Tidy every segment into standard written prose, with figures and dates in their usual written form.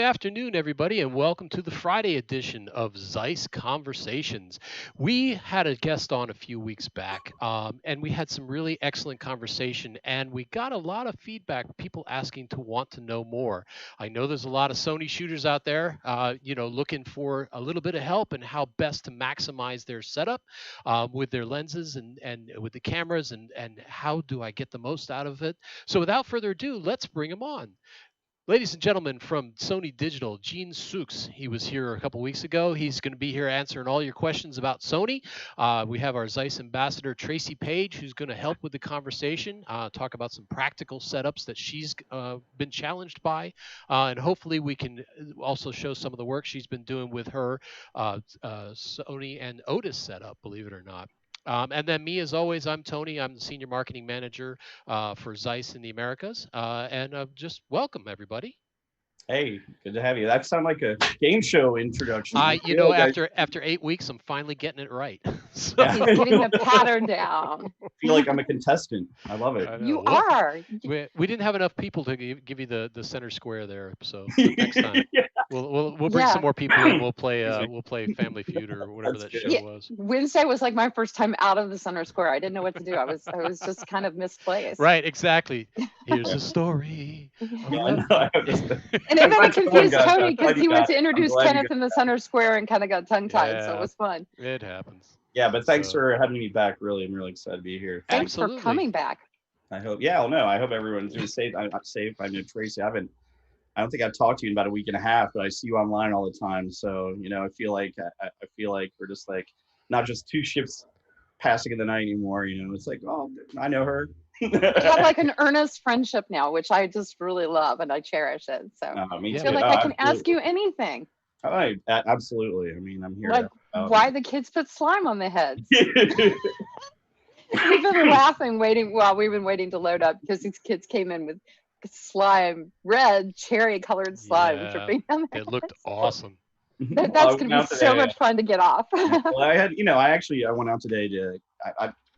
afternoon, everybody, and welcome to the Friday edition of ZEISS Conversations. We had a guest on a few weeks back, and we had some really excellent conversation, and we got a lot of feedback, people asking to want to know more. I know there's a lot of Sony shooters out there, looking for a little bit of help and how best to maximize their setup with their lenses and with the cameras, and how do I get the most out of it. So without further ado, let's bring him on. Ladies and gentlemen, from Sony Digital, Gene Szucs. He was here a couple weeks ago. He's going to be here answering all your questions about Sony. We have our ZEISS ambassador, Tracy Page, who's going to help with the conversation, talk about some practical setups that she's been challenged by. And hopefully we can also show some of the work she's been doing with her Sony and Otis setup, believe it or not. And then me, as always, I'm Tony. I'm the Senior Marketing Manager for ZEISS in the Americas. And just welcome, everybody. Hey, good to have you. That sounds like a game show introduction. After 8 weeks, I'm finally getting it right. So. He's getting the pattern down. I feel like I'm a contestant. I love it. You are. We didn't have enough people to give you the center square there, so next time we'll bring some more people in. We'll play Family Feud or whatever that show was. Wednesday was like my first time out of the center square. I didn't know what to do. I was just kind of misplaced. Right, exactly. Here's a story. And it kind of confused Tony because he went to introduce Kenneth in the center square and kind of got tongue-tied, so it was fun. It happens. Yeah, but thanks for having me back. Really, I'm really excited to be here. Thanks for coming back. I hope. Yeah, well, no, I hope everyone's doing safe. I'm safe. I know Tracy. I don't think I've talked to you in about a week and a half, but I see you online all the time. So I feel like we're just like not just two ships passing in the night anymore. It's like, oh, I know her. We have like an earnest friendship now, which I just really love and I cherish it. So I feel like I can ask you anything. All right, absolutely. I mean, I'm here. Like why the kids put slime on the heads. We've been laughing, we've been waiting to load up because these kids came in with slime, red cherry colored slime dripping on their heads. It looked awesome. That's going to be so much fun to get off. Well, I went out today to,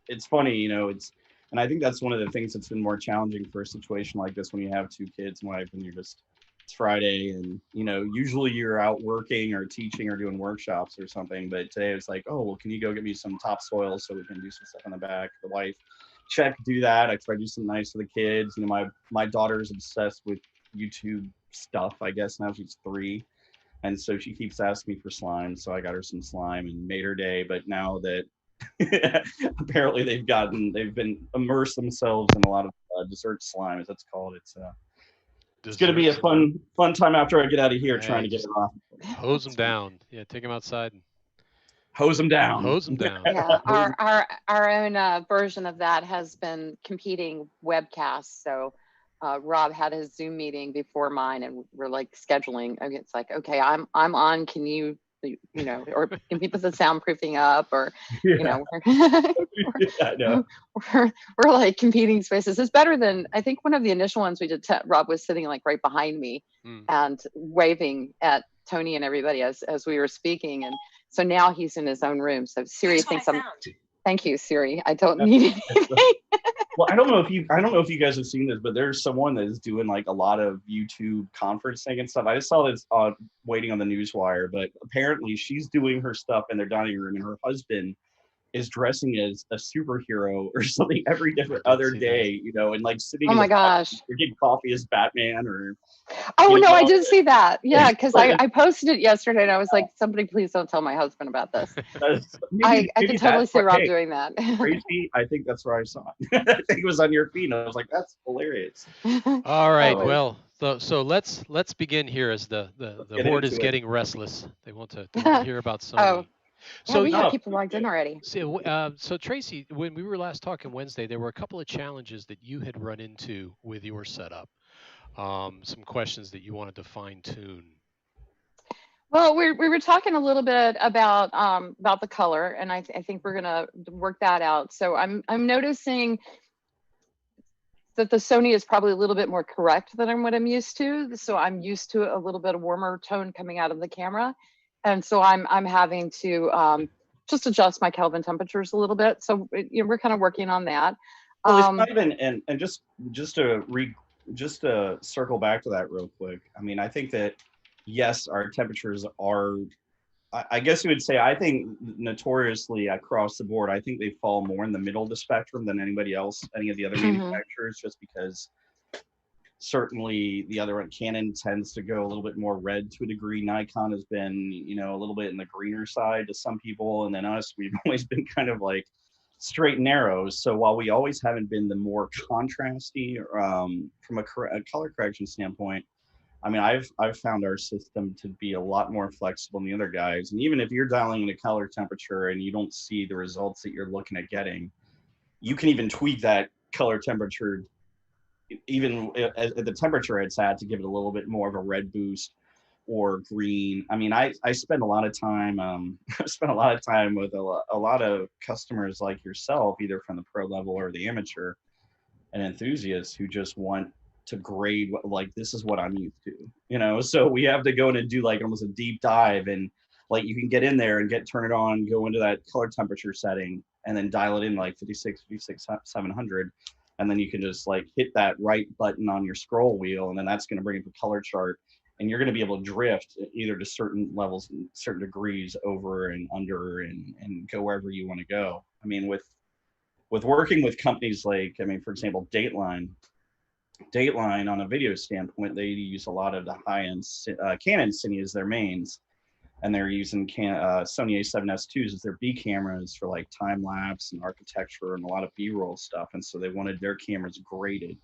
it's funny, and I think that's one of the things that's been more challenging for a situation like this when you have two kids and wife and it's Friday and, usually you're out working or teaching or doing workshops or something. But today it's like, oh, well, can you go get me some topsoil so we can do some stuff in the back? The wife, do that. I try to do something nice for the kids. My daughter's obsessed with YouTube stuff, I guess. Now she's 3. And so she keeps asking me for slime. So I got her some slime and made her day. But now that apparently they've been immersed themselves in a lot of dessert slime, as that's called. It's going to be a fun time after I get out of here trying to get it off. Hose them down. Yeah, take them outside and hose them down. Yeah, our own version of that has been competing webcasts. So Rob had his Zoom meeting before mine, and we're like scheduling. It's like, okay, I'm on. Can you? Or can we put the soundproofing up, or we're like competing spaces. It's better than, I think one of the initial ones we did. Rob was sitting like right behind me and waving at Tony and everybody as we were speaking, and so now he's in his own room. So Siri thinks I'm. Thank you, Siri. I don't need anything. Well, I don't know if you guys have seen this, but there's someone that is doing like a lot of YouTube conferencing and stuff. I just saw this waiting on the newswire, but apparently she's doing her stuff in their dining room, and her husband is dressing as a superhero or something every different other day, and like sitting. Oh my gosh! Or getting coffee as Batman, or. Oh no, I did see that. Yeah, because I posted it yesterday, and I was like, somebody please don't tell my husband about this. I could totally see Rob doing that. Tracy, I think that's where I saw it. I think it was on your feed, and I was like, that's hilarious. All right, well, so let's begin here as the horde is getting restless. They want to hear about Sony. Oh. So we have people logged in already. So Tracy, when we were last talking Wednesday, there were a couple of challenges that you had run into with your setup. Some questions that you wanted to fine tune. Well, we were talking a little bit about the color, and I think we're gonna work that out. So I'm noticing that the Sony is probably a little bit more correct than what I'm used to. So I'm used to a little bit of warmer tone coming out of the camera. And so I'm having to just adjust my Kelvin temperatures a little bit. So we're kind of working on that. Well, it's not even, and just to circle back to that real quick. I mean, I think that yes, our temperatures are, I guess you would say, I think notoriously across the board, I think they fall more in the middle of the spectrum than anybody else, any of the other manufacturers, just because certainly the other one, Canon tends to go a little bit more red to a degree. Nikon has been, a little bit in the greener side to some people. And then us, we've always been kind of like straight and narrows. So while we always haven't been the more contrasty from a color correction standpoint, I mean, I've found our system to be a lot more flexible than the other guys. And even if you're dialing in a color temperature and you don't see the results that you're looking at getting, you can even tweak that color temperature even at the temperature it's at to give it a little bit more of a red boost or green. I mean, I spend a lot of time I spent a lot of time with a lot of customers like yourself, either from the pro level or the amateur and enthusiasts, who just want to grade like, this is what I'm used to, so we have to go in and do like almost a deep dive, and like you can get in there and turn it on, go into that color temperature setting, and then dial it in like 56 700, and then you can just like hit that right button on your scroll wheel, and then that's going to bring up a color chart, and you're going to be able to drift either to certain levels, certain degrees, over and under, and go wherever you want to go. I mean, with working with companies like, I mean, for example, Dateline on a video standpoint, they use a lot of the high-end Canon Cine as their mains, and they're using Sony A7S2s as their B cameras for like time lapse and architecture and a lot of B-roll stuff. And so they wanted their cameras graded.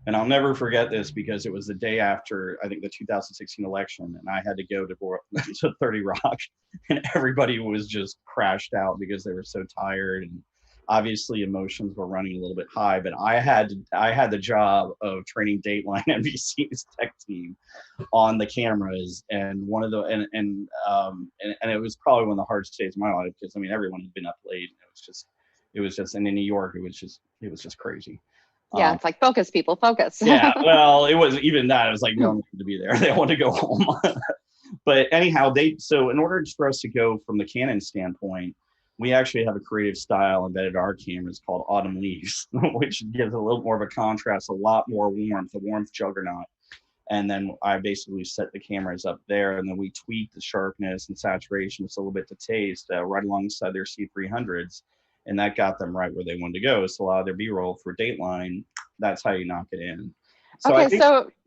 And I'll never forget this because it was the day after, I think, the 2016 election, and I had to go to 30 Rock, and everybody was just crashed out because they were so tired, and obviously emotions were running a little bit high. But I had the job of training Dateline NBC's tech team on the cameras, and one of the and it was probably one of the hardest days of my life, because I mean, everyone had been up late, and it was just and in New York it was just crazy. Yeah, it's like, focus, people, focus. Yeah, well, it was even that. It was like, no one wanted to be there. They wanted to go home. But anyhow, so in order for us to go from the Canon standpoint, we actually have a creative style embedded in our cameras called Autumn Leaves, which gives a little more of a contrast, a lot more warmth, a warmth juggernaut. And then I basically set the cameras up there, and then we tweak the sharpness and saturation just a little bit to taste, right alongside their C300s. And that got them right where they wanted to go. So a lot of their B-roll for Dateline, that's how you knock it in. So okay,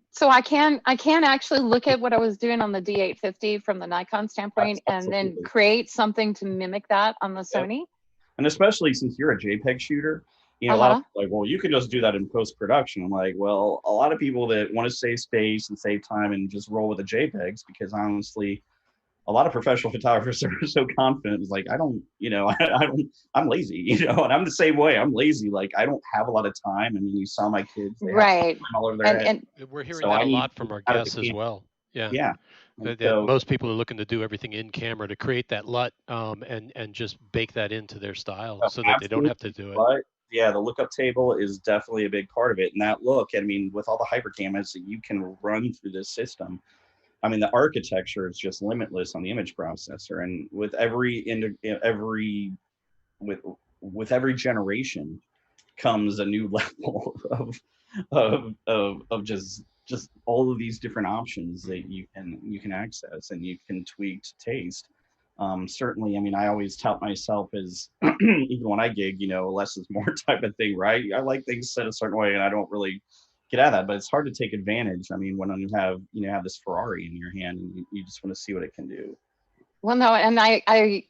so I can actually look at what I was doing on the D850 from the Nikon standpoint, and then create something to mimic that on the Sony. And especially since you're a JPEG shooter, a lot of people are like, well, you can just do that in post-production. I'm like, well, a lot of people that want to save space and save time and just roll with the JPEGs, because honestly, a lot of professional photographers are so confident. It's like, I'm lazy, and I'm the same way. I'm lazy. Like, I don't have a lot of time. I mean, you saw my kids. Right. All over their head. And we're hearing that a lot from our guests as well. Yeah. Yeah. Most people are looking to do everything in camera to create that LUT and just bake that into their style so that they don't have to do it. But yeah, the lookup table is definitely a big part of it. And that look, I mean, with all the hyper cameras that you can run through this system, I mean, the architecture is just limitless on the image processor, and with every generation comes a new level of just all of these different options that you can access and you can tweak to taste. Certainly, I mean, I always tout myself as even when I gig, less is more type of thing, right? I like things set a certain way, and I don't really get out of that, but it's hard to take advantage. I mean, when you have this Ferrari in your hand, and you just want to see what it can do. Well, no, and I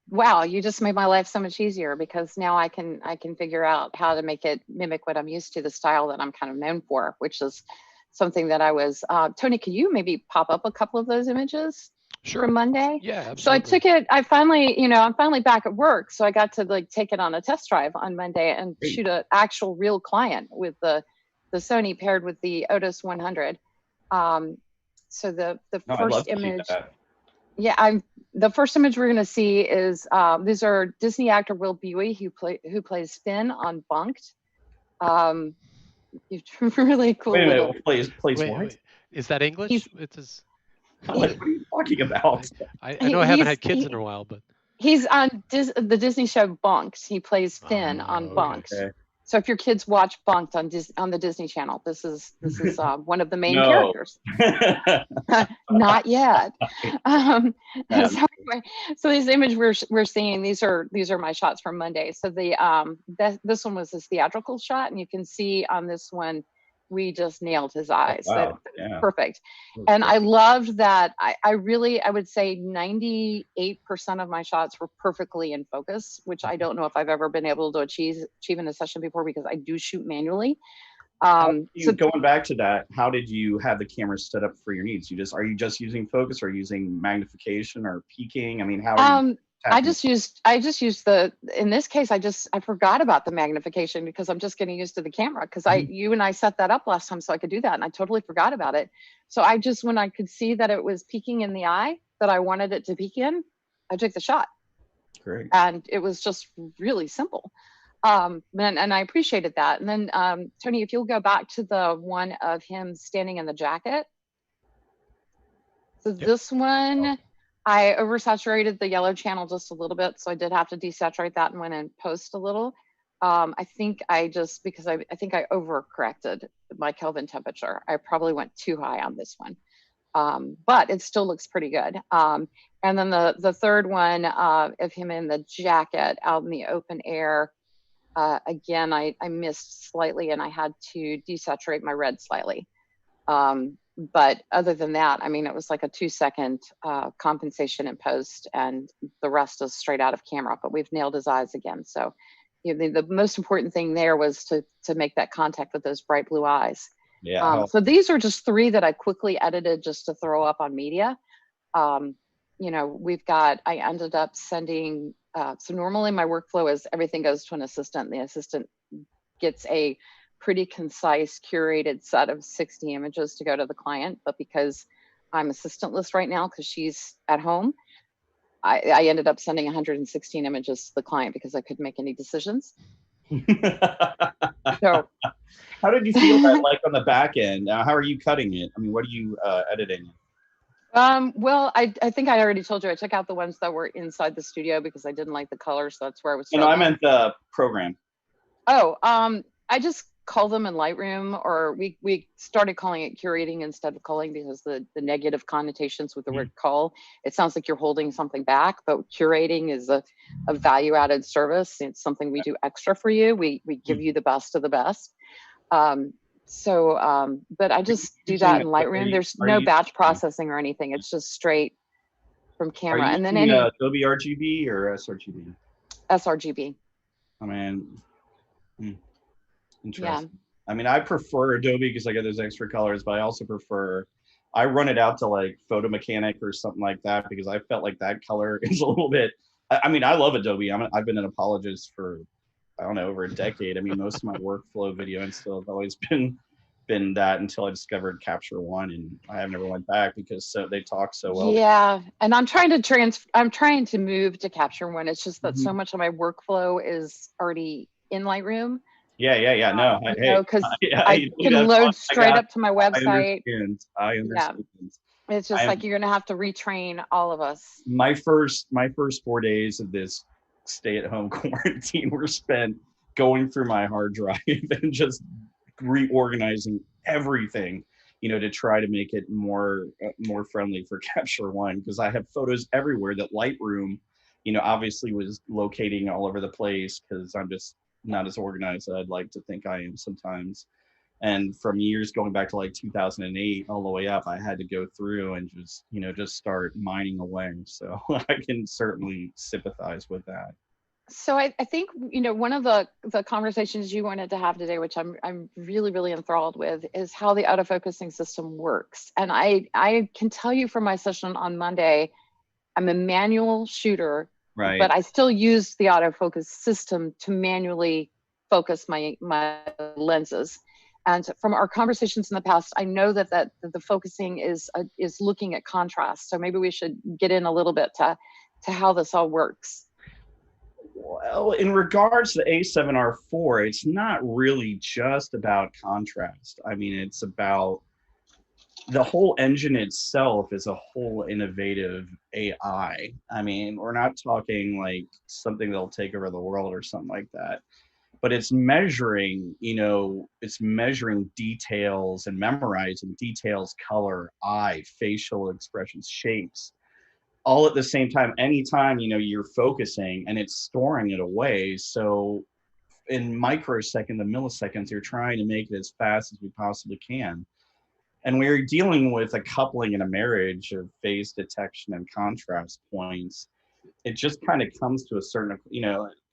wow, you just made my life so much easier, because now I can figure out how to make it mimic what I'm used to, the style that I'm kind of known for, which is something that I was. Tony, can you maybe pop up a couple of those images? Sure. From Monday? Yeah, absolutely. So I took it, I'm finally back at work. So I got to like take it on a test drive on Monday and shoot an actual real client with the Sony paired with the Otis 100. So the first image, the first image we're going to see is these are Disney actor Will Buey, who plays Finn on Bunked. Really cool. Wait a minute, plays what? Wait. Is that English? What are you talking about? I know I haven't had kids in a while, but he's on the Disney show Bunked. He plays Finn on Bunked. Okay. So if your kids watch Bunked on the Disney Channel, this is one of the main No. characters. Not yet. So anyway, so these images we're seeing, these are my shots from Monday. So this one was his theatrical shot, and you can see on this one we just nailed his eyes. Oh, wow. Yeah. Perfect. And I loved that. I would say 98% of my shots were perfectly in focus, which I don't know if I've ever been able to achieve in a session before, because I do shoot manually. So going back to that, how did you have the camera set up for your needs? Are you just using focus, or using magnification or peaking? I mean, how are you I just used in this case, I forgot about the magnification, because I'm just getting used to the camera, because you and I set that up last time so I could do that, and I totally forgot about it. So when I could see that it was peaking in the eye that I wanted it to peak in, I took the shot. Great. And it was just really simple. And I appreciated that. And then Tony, if you'll go back to the one of him standing in the jacket. So this one, I oversaturated the yellow channel just a little bit, so I did have to desaturate that and went in post a little. I think I think I overcorrected my Kelvin temperature. I probably went too high on this one, but it still looks pretty good. And then the third one of him in the jacket out in the open air, again, I missed slightly, and I had to desaturate my red slightly. But other than that, I mean, it was like a 2-second compensation in post, and the rest is straight out of camera. But we've nailed his eyes again. So the most important thing there was to make that contact with those bright blue eyes. Yeah. So these are just 3 that I quickly edited just to throw up on media. I ended up sending, so normally my workflow is everything goes to an assistant. The assistant gets a pretty concise curated set of 60 images to go to the client. But because I'm assistantless right now, because she's at home, I ended up sending 116 images to the client because I couldn't make any decisions. So how did you feel that, like, on the back end? How are you cutting it? I mean, what are you editing? Well, I think I already told you, I took out the ones that were inside the studio because I didn't like the color. So that's where I was. No, I meant the program. Oh, I just call them in Lightroom, or we started calling it curating instead of culling, because the negative connotations with the word cull, it sounds like you're holding something back, but curating is a value added service. It's something we do extra for you. We give you the best of the best. But I just do that in Lightroom. There's no batch processing or anything. It's just straight from camera. And then Adobe RGB or sRGB? sRGB. I mean, interesting. Yeah. I mean, I prefer Adobe because I get those extra colors, but I also I run it out to like Photo Mechanic or something like that, because I felt like that color is a little bit, I mean, I love Adobe. I've been an apologist for, I don't know, over a decade. I mean, most of my workflow video and stuff have always been that, until I discovered Capture One, and I have never went back because they talk so well. Yeah, and I'm trying to move to Capture One. It's just that so much of my workflow is already in Lightroom. Yeah. No, because I can load straight up to my website. I understand. Yeah. It's just like you're gonna have to retrain all of us. My first 4 days of this stay-at-home quarantine were spent going through my hard drive and just reorganizing everything, to try to make it more friendly for Capture One, because I have photos everywhere that Lightroom, obviously was locating all over the place, because I'm just not as organized as I'd like to think I am sometimes. And from years going back to like 2008 all the way up, I had to go through and just start mining away. So I can certainly sympathize with that. So I think, one of the conversations you wanted to have today, which I'm really, really enthralled with, is how the autofocusing system works. And I can tell you from my session on Monday, I'm a manual shooter, right? But I still use the autofocus system to manually focus my lenses. And from our conversations in the past, I know that the focusing is looking at contrast. So maybe we should get in a little bit to how this all works. Well, in regards to the A7R4, it's not really just about contrast. I mean, it's about the whole engine itself is a whole innovative AI. I mean, we're not talking like something that'll take over the world or something like that. but it's measuring, it's measuring details and memorizing details, color, eye, facial expressions, shapes, all at the same time. Anytime, you're focusing, and it's storing it away. So in microseconds and milliseconds, you're trying to make it as fast as we possibly can. And we're dealing with a coupling in a marriage of phase detection and contrast points. It just kind of comes to a certain,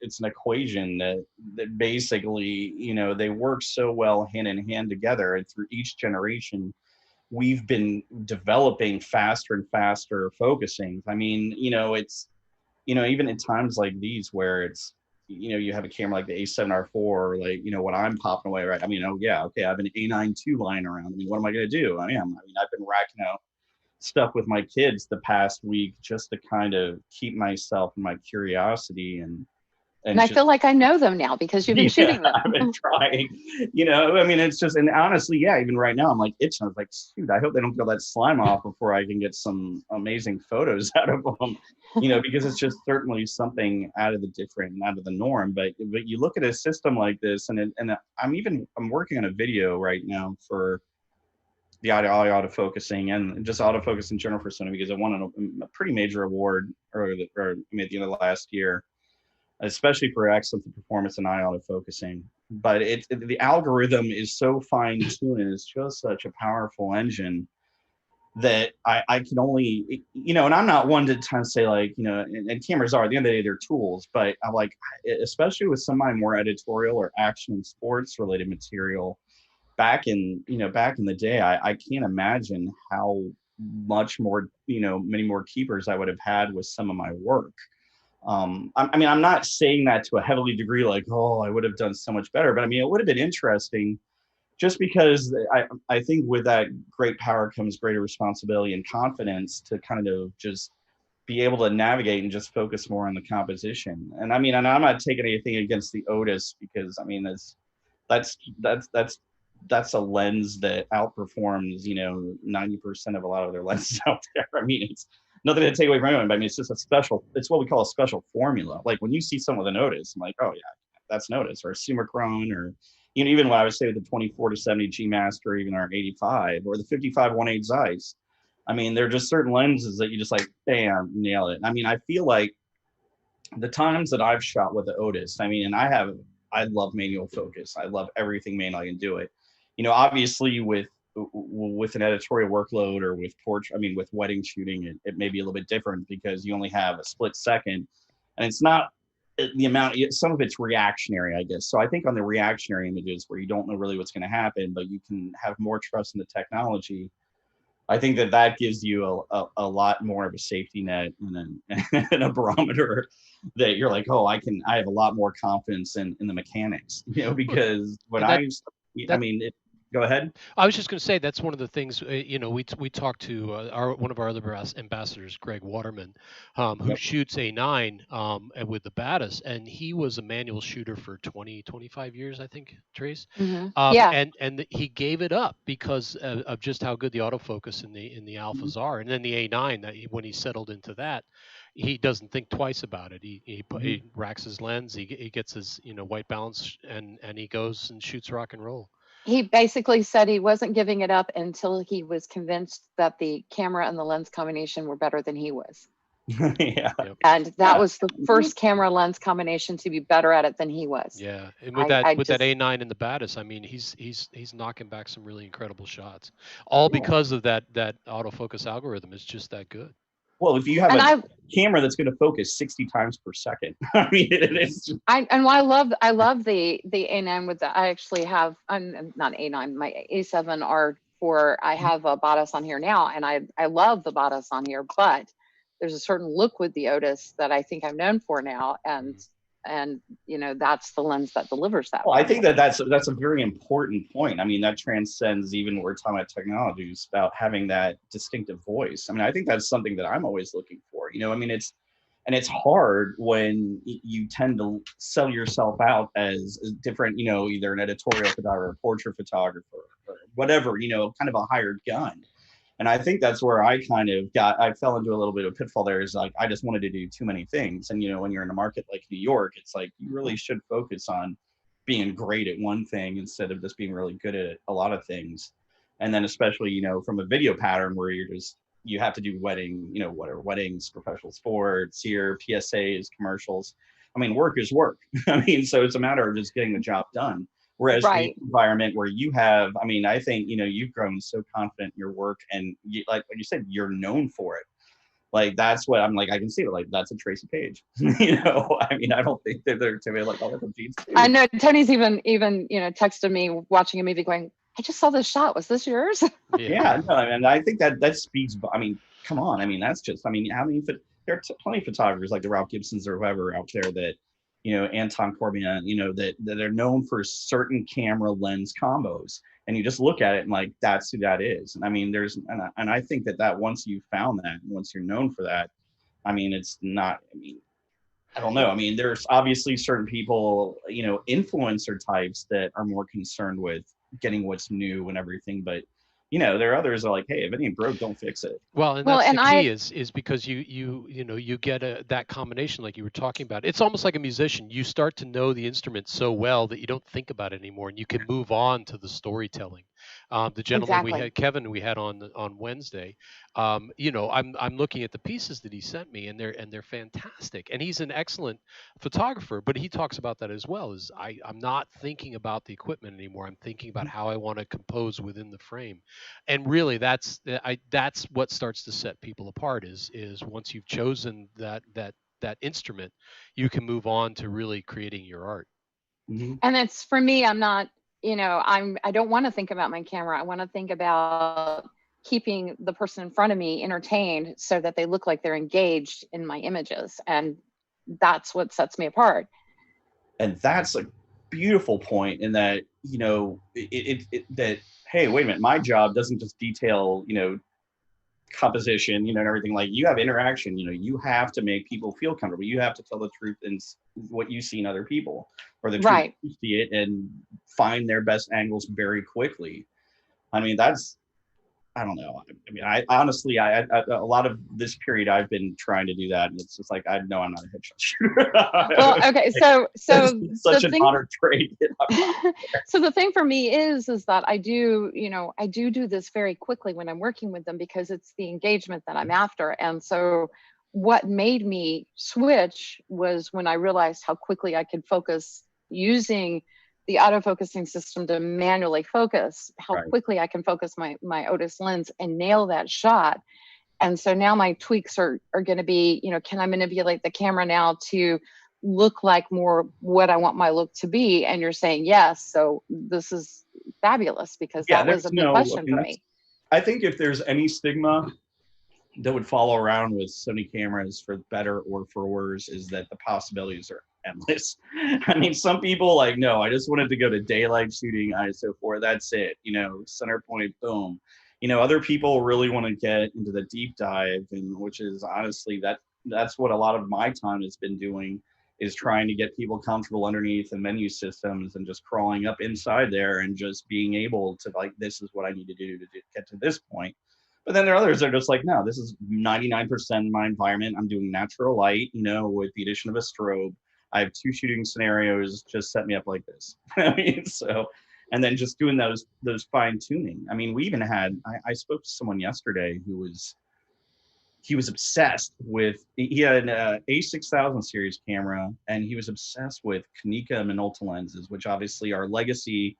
it's an equation that basically, they work so well hand in hand together. And through each generation, we've been developing faster and faster focusing. I mean, it's, even in times like these where it's, you have a camera like the A7R4, like, what I'm popping away, right? I mean, oh yeah, okay, I have an A9 II lying around. I mean, what am I going to do? I've been racking out stuff with my kids the past week just to kind of keep myself and my curiosity and I feel like I know them now because you've been shooting them. I've been trying, it's just, and honestly, yeah, even right now, I'm like itching. I was like, shoot, I hope they don't get that slime off before I can get some amazing photos out of them, because it's just certainly something out of the different and out of the norm. But you look at a system like this, and I'm working on a video right now for the autofocusing and just autofocus in general for Sony, because I won a pretty major award at the end of last year, especially for excellence in performance and eye autofocusing. But the algorithm is so fine-tuned, and it's just such a powerful engine that I can only, and I'm not one to kind of say like, and cameras are, at the end of the day, they're tools, but I'm like, especially with some of my more editorial or action and sports related material, back in the day, I can't imagine how much more, many more keepers I would have had with some of my work. I'm not saying that to a heavily degree, like, oh, I would have done so much better, but it would have been interesting, just because I think with that great power comes greater responsibility and confidence to kind of just be able to navigate and just focus more on the composition. And and I'm not taking anything against the Otis, because that's a lens that outperforms 90% of a lot of their lenses out there. It's nothing to take away from anyone, but it's just it's what we call a special formula. Like when you see someone with an Otis, I'm like, oh yeah, that's an Otis, or a Summicron, or even what I would say with the 24-70 G Master, even our 85 or the 55-1.8 ZEISS. There are just certain lenses that you just like, bam, nail it. I feel like the times that I've shot with the Otis, and I love manual focus. I love everything manual. I can do it. Obviously with an editorial workload or with with wedding shooting, it may be a little bit different, because you only have a split second, and it's not the amount, some of it's reactionary, I guess. So I think on the reactionary images where you don't know really what's going to happen, but you can have more trust in the technology, I think that gives you a lot more of a safety net and a barometer that you're like, oh, I have a lot more confidence in the mechanics, because when go ahead. I was just going to say that's one of the things. We talked to one of our other ambassadors, Greg Waterman, who shoots A9 and with the Batis, and he was a manual shooter for 25 years, I think, Trace. Yeah. And he gave it up because of just how good the autofocus in the alphas are, and then the A9, when he settled into that, he doesn't think twice about it. He racks his lens, he gets his white balance, and he goes and shoots rock and roll. He basically said he wasn't giving it up until he was convinced that the camera and the lens combination were better than he was. Yeah. And that was the first camera lens combination to be better at it than he was. Yeah. And with that A9 in the Batis, he's knocking back some really incredible shots, all because of that autofocus algorithm. It's just that good. Well, if you have a camera that's going to focus 60 times per second, it is. Just... I love the A9 with the. I actually have. I'm not A9. My A7R4. I have a Batis on here now, and I love the Batis on here, but there's a certain look with the Otis that I think I'm known for now, and that's the lens that delivers that. Well, I think that's a very important point. That transcends even when we're talking about technology. It's about having that distinctive voice. I think that's something that I'm always looking for. It's hard when you tend to sell yourself out as different, either an editorial photographer, portrait photographer, or whatever, kind of a hired gun. And I think that's where I fell into a little bit of pitfall there, is like, I just wanted to do too many things. And, when you're in a market like New York, it's like, you really should focus on being great at one thing instead of just being really good at a lot of things. And then especially, you know, from a video pattern where you have to do wedding, you know, what are weddings, professional sports, here, PSAs, commercials. I mean, work is work. I mean, so it's a matter of just getting the job done. Whereas the environment where you have, I mean, I think, you know, you've grown so confident in your work, and you, like you said, you're known for it. Like, that's what I'm like, I can see it, like, that's a Tracy Page. You know, I mean, I don't think that they're to me like, oh, that's a Gene's too. I know Tony's even, you know, texted me watching a movie going, I just saw this shot. Was this yours? Yeah, no, and I think that speaks, I mean, come on. I mean, that's just, I mean, how many, there are plenty of photographers like the Ralph Gibsons or whoever out there that, you know, Anton Corbijn, you know, that are known for certain camera lens combos. And you just look at it and like, that's who that is. And I mean, and I think that once you found that, and once you're known for that, I mean, it's not, I mean, I don't know. I mean, there's obviously certain people, you know, influencer types that are more concerned with getting what's new and everything. But, you know, there are others that are like, hey, if it ain't broke, don't fix it. Well, and that's the key is because you know, you get that combination like you were talking about. It's almost like a musician. You start to know the instrument so well that you don't think about it anymore, and you can move on to the storytelling. The gentleman we had, Kevin, we had on Wednesday. You know, I'm looking at the pieces that he sent me, and they're fantastic. And he's an excellent photographer, but he talks about that as well. Is I'm not thinking about the equipment anymore. I'm thinking about how I want to compose within the frame. And really, that's what starts to set people apart. Is once you've chosen that instrument, you can move on to really creating your art. Mm-hmm. And it's, for me, I'm not, you know, I don't want to think about my camera. I want to think about keeping the person in front of me entertained so that they look like they're engaged in my images. And that's what sets me apart. And that's a beautiful point, in that, you know, that, hey, wait a minute, my job doesn't just detail, you know, composition, you know, and everything. Like, you have interaction, you know, you have to make people feel comfortable. You have to tell the truth in what you see in other people, or the truth you see it, and find their best angles very quickly. I mean, that's, I don't know. I mean, I honestly, I a lot of this period I've been trying to do that, and it's just like, I know I'm not a headshot shooter. Well, okay, so such an honor trait. So the thing for me is that I do this very quickly when I'm working with them, because it's the engagement that I'm after. And so what made me switch was when I realized how quickly I could focus using the autofocusing system to manually focus, how quickly I can focus my Otis lens and nail that shot. And so now my tweaks are going to be, you know, can I manipulate the camera now to look like more what I want my look to be? And you're saying yes. So this is fabulous, because that was a big question for me. I think if there's any stigma that would follow around with Sony cameras, for better or for worse, is that the possibilities are endless. I mean, some people like, no, I just wanted to go to daylight shooting, ISO 4, that's it, you know, center point, boom. You know, other people really want to get into the deep dive, and which is honestly, that's what a lot of my time has been doing, is trying to get people comfortable underneath the menu systems and just crawling up inside there and just being able to, like, this is what I need to do to get to this point. But then there are others that are just like, no, this is 99% my environment. I'm doing natural light, you know, with the addition of a strobe. I have 2 shooting scenarios, just set me up like this. I mean, so, and then just doing those fine tuning. I mean, we even had, I spoke to someone yesterday who was, he was obsessed with, he had an A6000 series camera, and he was obsessed with Konica Minolta lenses, which obviously are legacy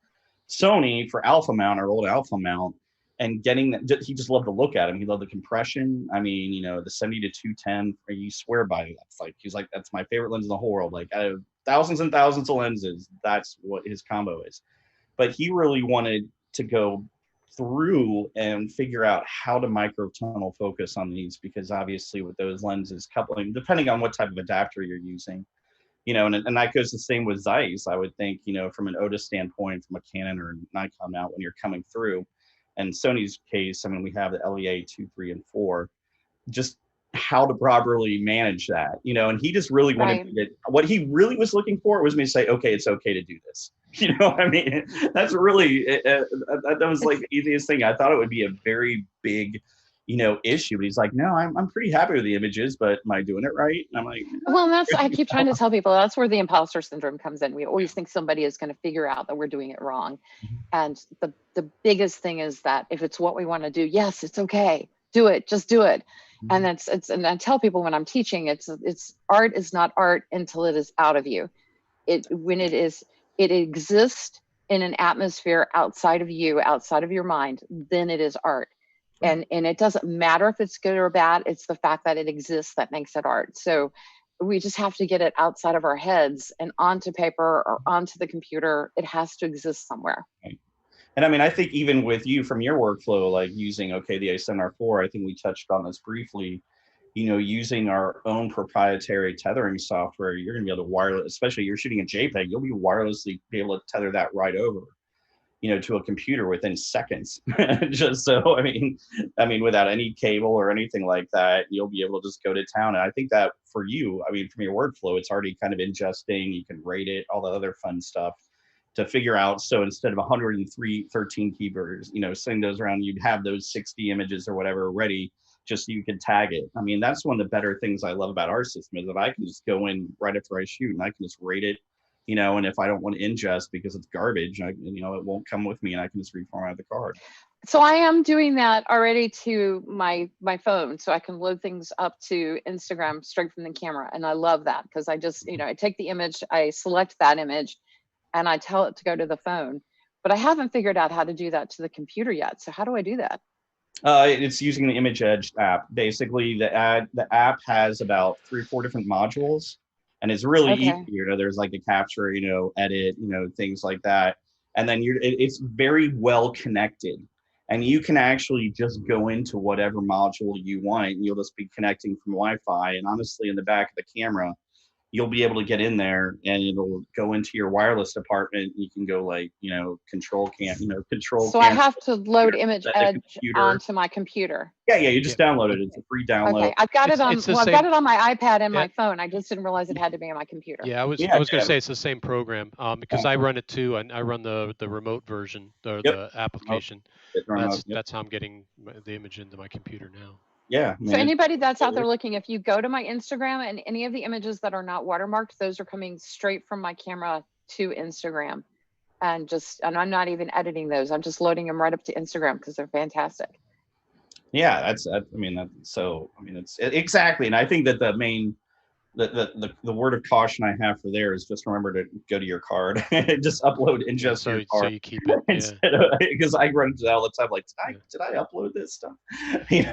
Sony for alpha mount, or old alpha mount. And getting that, he just loved to look at him. He loved the compression. I mean, you know, the 70-210, you swear by it. That's like, he's like, that's my favorite lens in the whole world. Like, out of thousands and thousands of lenses, that's what his combo is. But he really wanted to go through and figure out how to microtonal focus on these, because obviously with those lenses coupling, depending on what type of adapter you're using, you know, and that goes the same with ZEISS. I would think, you know, from an Otis standpoint, from a Canon or Nikon mount, when you're coming through. And Sony's case, I mean, we have the LEA 2, 3, and 4, just how to properly manage that, you know. And he just really wanted to get, what he really was looking for was me to say, okay, it's okay to do this. You know what I mean? That's really, that was like the easiest thing. I thought it would be a very big, issue. But he's like, no, I'm pretty happy with the images, but am I doing it right? And I'm like, well, I keep trying to tell people that's where the imposter syndrome comes in. We always think somebody is going to figure out that we're doing it wrong. And the biggest thing is that if it's what we want to do, yes, it's okay. Do it, just do it. And and I tell people when I'm teaching, it's art is not art until it is out of you. It exists in an atmosphere outside of you, outside of your mind, then it is art. And it doesn't matter if it's good or bad, it's the fact that it exists that makes it art. So we just have to get it outside of our heads and onto paper or onto the computer. It has to exist somewhere. And I mean, I think even with you from your workflow, like using, the A7R4, I think we touched on this briefly, using our own proprietary tethering software, you're going to be able to wireless, especially you're shooting a JPEG, you'll be wirelessly be able to tether that right over, to a computer within seconds. Just so, I mean, without any cable or anything like that, you'll be able to just go to town. And I think that for you, from your workflow, it's already kind of ingesting, you can rate it, all the other fun stuff to figure out. So instead of 13 keywords, sending those around, you'd have those 60 images or whatever ready, just so you can tag it. I mean, that's one of the better things I love about our system is that I can just go in right after I shoot and I can just rate it, and if I don't want to ingest because it's garbage, it won't come with me and I can just reformat the card. So I am doing that already to my phone, so I can load things up to Instagram straight from the camera. And I love that because I just, I take the image, I select that image, and I tell it to go to the phone. But I haven't figured out how to do that to the computer yet. So how do I do that? It's using the Image Edge app. Basically, the app has about 3 or 4 different modules, and it's really easy. There's like the capture, edit, things like that, and then it's very well connected, and you can actually just go into whatever module you want, and you'll just be connecting from Wi-Fi. And honestly, in the back of the camera, you'll be able to get in there and it'll go into your wireless department. You can go control control. So I have to load Image Edge onto my computer. Yeah, you just download it. It's a free download. Okay, I've got it on. I've got it on my iPad and my phone. I just didn't realize it had to be on my computer. Yeah, I was going to say it's the same program because I run it too, and I run the remote version, the application. That's how I'm getting the image into my computer now. Yeah. So anybody that's out there looking, if you go to my Instagram and any of the images that are not watermarked, those are coming straight from my camera to Instagram. And I'm not even editing those. I'm just loading them right up to Instagram because they're fantastic. Yeah, it's exactly. And I think that the main, the word of caution I have for there is just remember to go to your card and just upload ingest your card. So you keep it. Instead of, because I run into that all the time. Like, did I upload this stuff? Wait,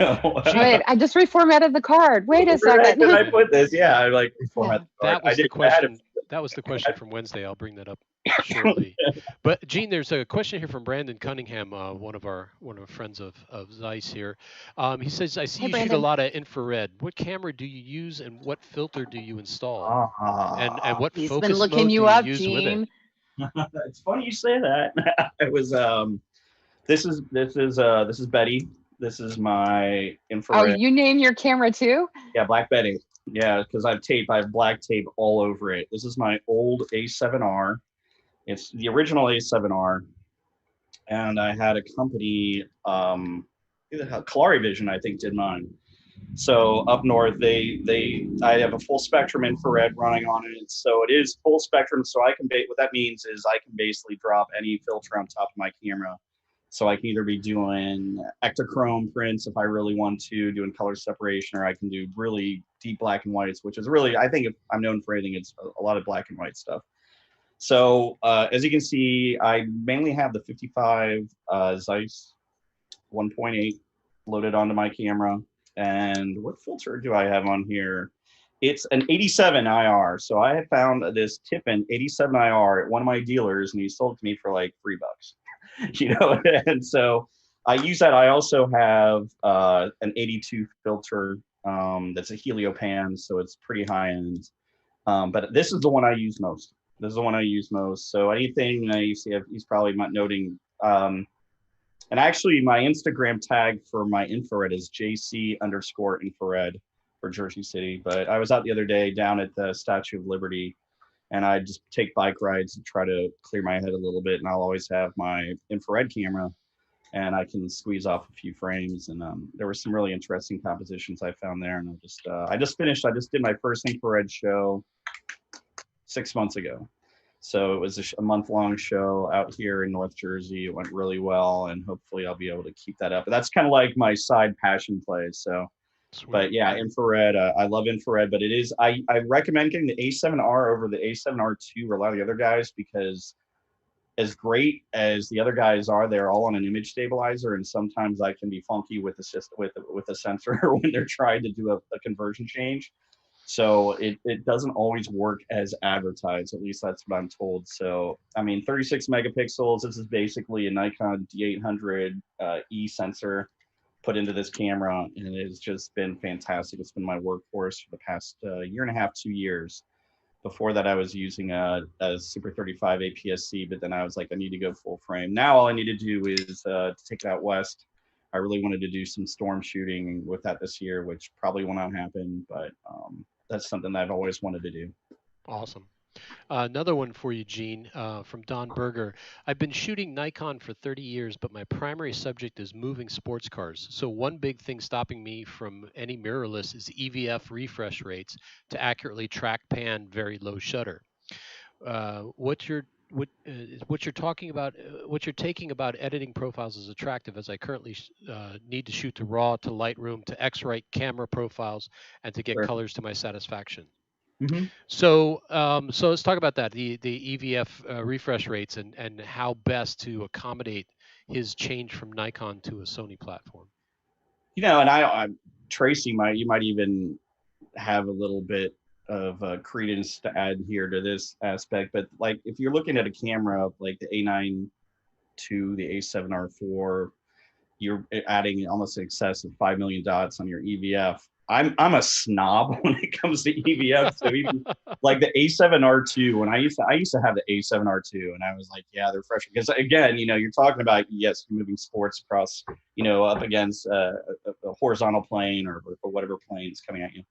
I just reformatted the card. Wait a second. Did I put this? Yeah, I reformat the card. That was the question. That was the question from Wednesday. I'll bring that up shortly. But Gene, there's a question here from Brandon Cunningham, one of our friends of ZEISS here. He says, "I see you shoot a lot of infrared. What camera do you use, and what filter do you install? And what He's focus been looking mode you do up, you use Gene. with it?" It's funny you say that. It was this is Betty. This is my infrared. Oh, you name your camera too? Yeah, Black Betty. Yeah, because I have black tape all over it. This is my old A7R. It's the original A7R. And I had a company, Kalari Vision, I think, did mine. So up north, I have a full spectrum infrared running on it. So it is full spectrum. So what that means is I can basically drop any filter on top of my camera. So I can either be doing ectochrome prints if I really want to, doing color separation, or I can do really deep black and whites, which is really, I think if I'm known for anything, it's a lot of black and white stuff. So as you can see, I mainly have the 55 ZEISS 1.8 loaded onto my camera. And what filter do I have on here? It's an 87 IR. So I had found this Tiffin 87 IR at one of my dealers, and he sold it to me for like $3. And so I use that. I also have an 82 filter that's a heliopan, so it's pretty high end. But this is the one I use most. So anything you see, he's probably not noting. And actually, my Instagram tag for my infrared is JC_infrared for Jersey City. But I was out the other day down at the Statue of Liberty, and I just take bike rides and try to clear my head a little bit. And I'll always have my infrared camera. and I can squeeze off a few frames. And there were some really interesting compositions I found there. And I just did my first infrared show 6 months ago. So it was a month-long show out here in North Jersey. It went really well, and hopefully I'll be able to keep that up. But that's kind of like my side passion play. So, Sweet. but yeah, infrared. I love infrared, but I recommend getting the A7R over the A7R2 or a lot of the other guys, because as great as the other guys are, they're all on an image stabilizer, and sometimes I can be funky with the system with a sensor when they're trying to do a conversion change. So it doesn't always work as advertised. At least that's what I'm told. So I mean, 36 megapixels. This is basically a Nikon D800 E sensor put into this camera, and it has just been fantastic. It's been my workhorse for the past year and a half, 2 years. Before that, I was using a Super 35 APS-C, but then I was like, I need to go full frame. Now all I need to do is to take it out west. I really wanted to do some storm shooting with that this year, which probably will not happen, but that's something that I've always wanted to do. Awesome. Another one for you, Gene, from Don Berger. I've been shooting Nikon for 30 years, but my primary subject is moving sports cars. So one big thing stopping me from any mirrorless is EVF refresh rates to accurately track pan very low shutter. What you're talking about, what you're taking about editing profiles is attractive, as I currently need to shoot to RAW, to Lightroom, to X-Rite camera profiles, and to get Sure. colors to my satisfaction. Mm-hmm. So let's talk about that, the EVF refresh rates, and how best to accommodate his change from Nikon to a Sony platform. You know, and Tracy you might even have a little bit of credence to add here to this aspect, but like if you're looking at a camera like the A9 II, the A7R4, you're adding almost in excess of 5 million dots on your EVF. I'm a snob when it comes to EVF. So even like the A7R2, when I used to have the A7R2, and I was like, yeah, they're fresh. Because again, you know, you're talking about, yes, moving sports across, you know, up against a horizontal plane or whatever plane is coming at you.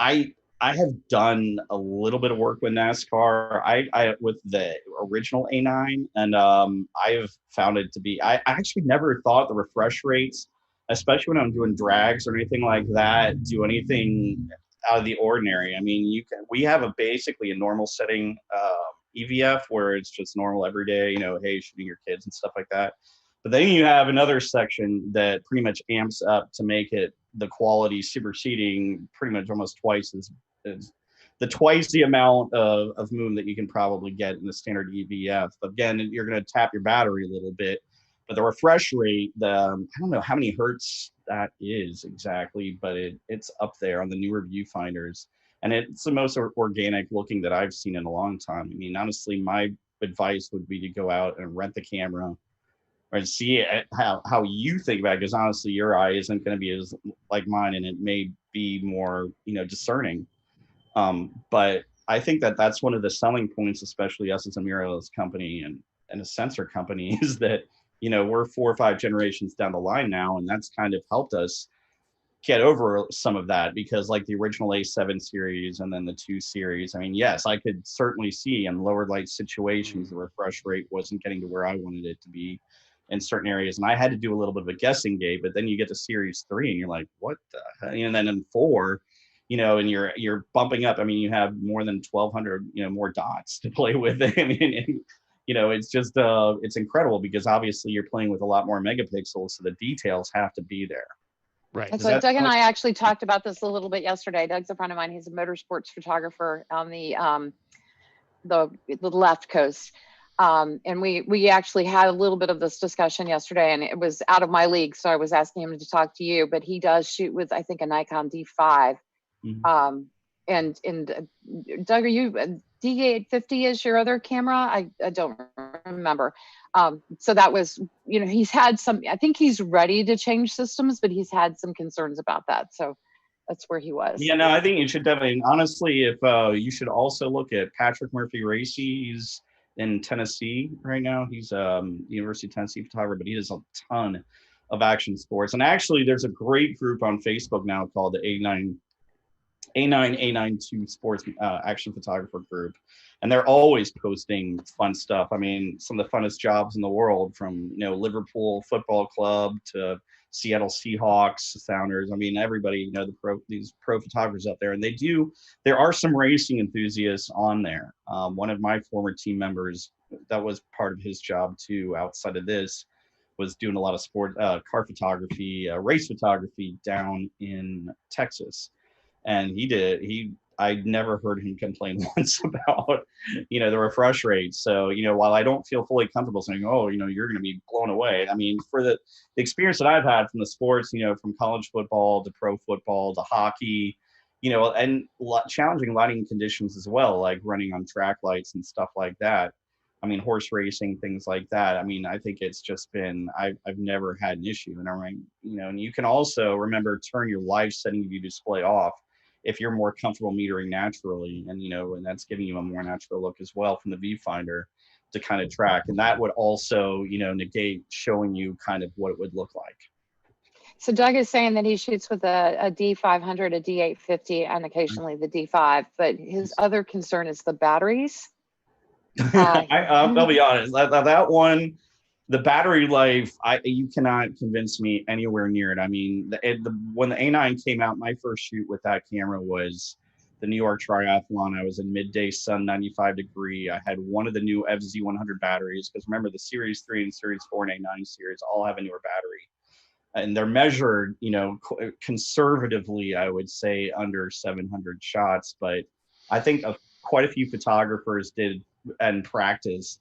I have done a little bit of work with NASCAR. I with the original A9, and I've found it to be. I actually never thought the refresh rates, especially when I'm doing drags or anything like that, do anything out of the ordinary. I mean, we have basically a normal setting EVF where it's just normal every day. You know, hey, shooting your kids and stuff like that. But then you have another section that pretty much amps up to make it the quality superseding pretty much almost twice the amount of moon that you can probably get in the standard EVF. Again, you're going to tap your battery a little bit, but the refresh rate, I don't know how many hertz that is exactly, but it's up there on the newer viewfinders, and it's the most organic looking that I've seen in a long time. I mean, honestly, my advice would be to go out and rent the camera, or see how you think about it, because honestly, your eye isn't going to be as like mine, and it may be more, you know, discerning. But I think that's one of the selling points, especially us as a mirrorless company and a sensor company, is that, you know, we're 4 or 5 generations down the line now, and that's kind of helped us get over some of that, because like the original A7 series and then the 2 series, I mean, yes, I could certainly see in lower light situations the refresh rate wasn't getting to where I wanted it to be in certain areas, and I had to do a little bit of a guessing game. But then you get to series 3 and you're like, what the heck? And then in 4, you know, and you're bumping up. I mean, you have more than 1,200, you know, more dots to play with. I mean, and, you know, it's just it's incredible, because obviously you're playing with a lot more megapixels, so the details have to be there. Right. And so Doug and I actually talked about this a little bit yesterday. Doug's a friend of mine. He's a motorsports photographer on the left coast. And we actually had a little bit of this discussion yesterday, and it was out of my league. So I was asking him to talk to you, but he does shoot with, I think, a Nikon D5. Mm-hmm. And Doug, are you D850 is your other camera? I don't remember. So that was, you know, he's had some, I think he's ready to change systems, but he's had some concerns about that. So that's where he was. Yeah, no, I think you should definitely, honestly, if you should also look at Patrick Murphy Racy. He's in Tennessee right now. He's University of Tennessee photographer, but he does a ton of action sports. And actually, there's a great group on Facebook now called the A9 A9 A92 Sports Action Photographer Group, and they're always posting fun stuff. I mean, some of the funnest jobs in the world, from Liverpool Football Club to Seattle Seahawks, Sounders. I mean, everybody, these pro photographers out there, and there are some racing enthusiasts on there. One of my former team members, that was part of his job too, outside of this, was doing a lot of sport, car photography, race photography down in Texas. And I never heard him complain once about, the refresh rate. So, while I don't feel fully comfortable saying, oh, you're going to be blown away. I mean, for the experience that I've had from the sports, from college football to pro football to hockey, and challenging lighting conditions as well, like running on track lights and stuff like that. I mean, horse racing, things like that. I mean, I think it's just been, I've never had an issue. And and you can also remember, turn your live setting view display off if you're more comfortable metering naturally, and and that's giving you a more natural look as well from the viewfinder to kind of track. And that would also, negate showing you kind of what it would look like. So Doug is saying that he shoots with a D500, a D850, and occasionally the D5, but his other concern is the batteries. I'll be honest, that one, the battery life, you cannot convince me anywhere near it. I mean, when the A9 came out, my first shoot with that camera was the New York Triathlon. I was in midday sun, 95 degree. I had one of the new FZ100 batteries, because remember, the Series 3 and Series 4 and A9 series all have a newer battery. And they're measured, conservatively, I would say under 700 shots. But I think quite a few photographers did and practice.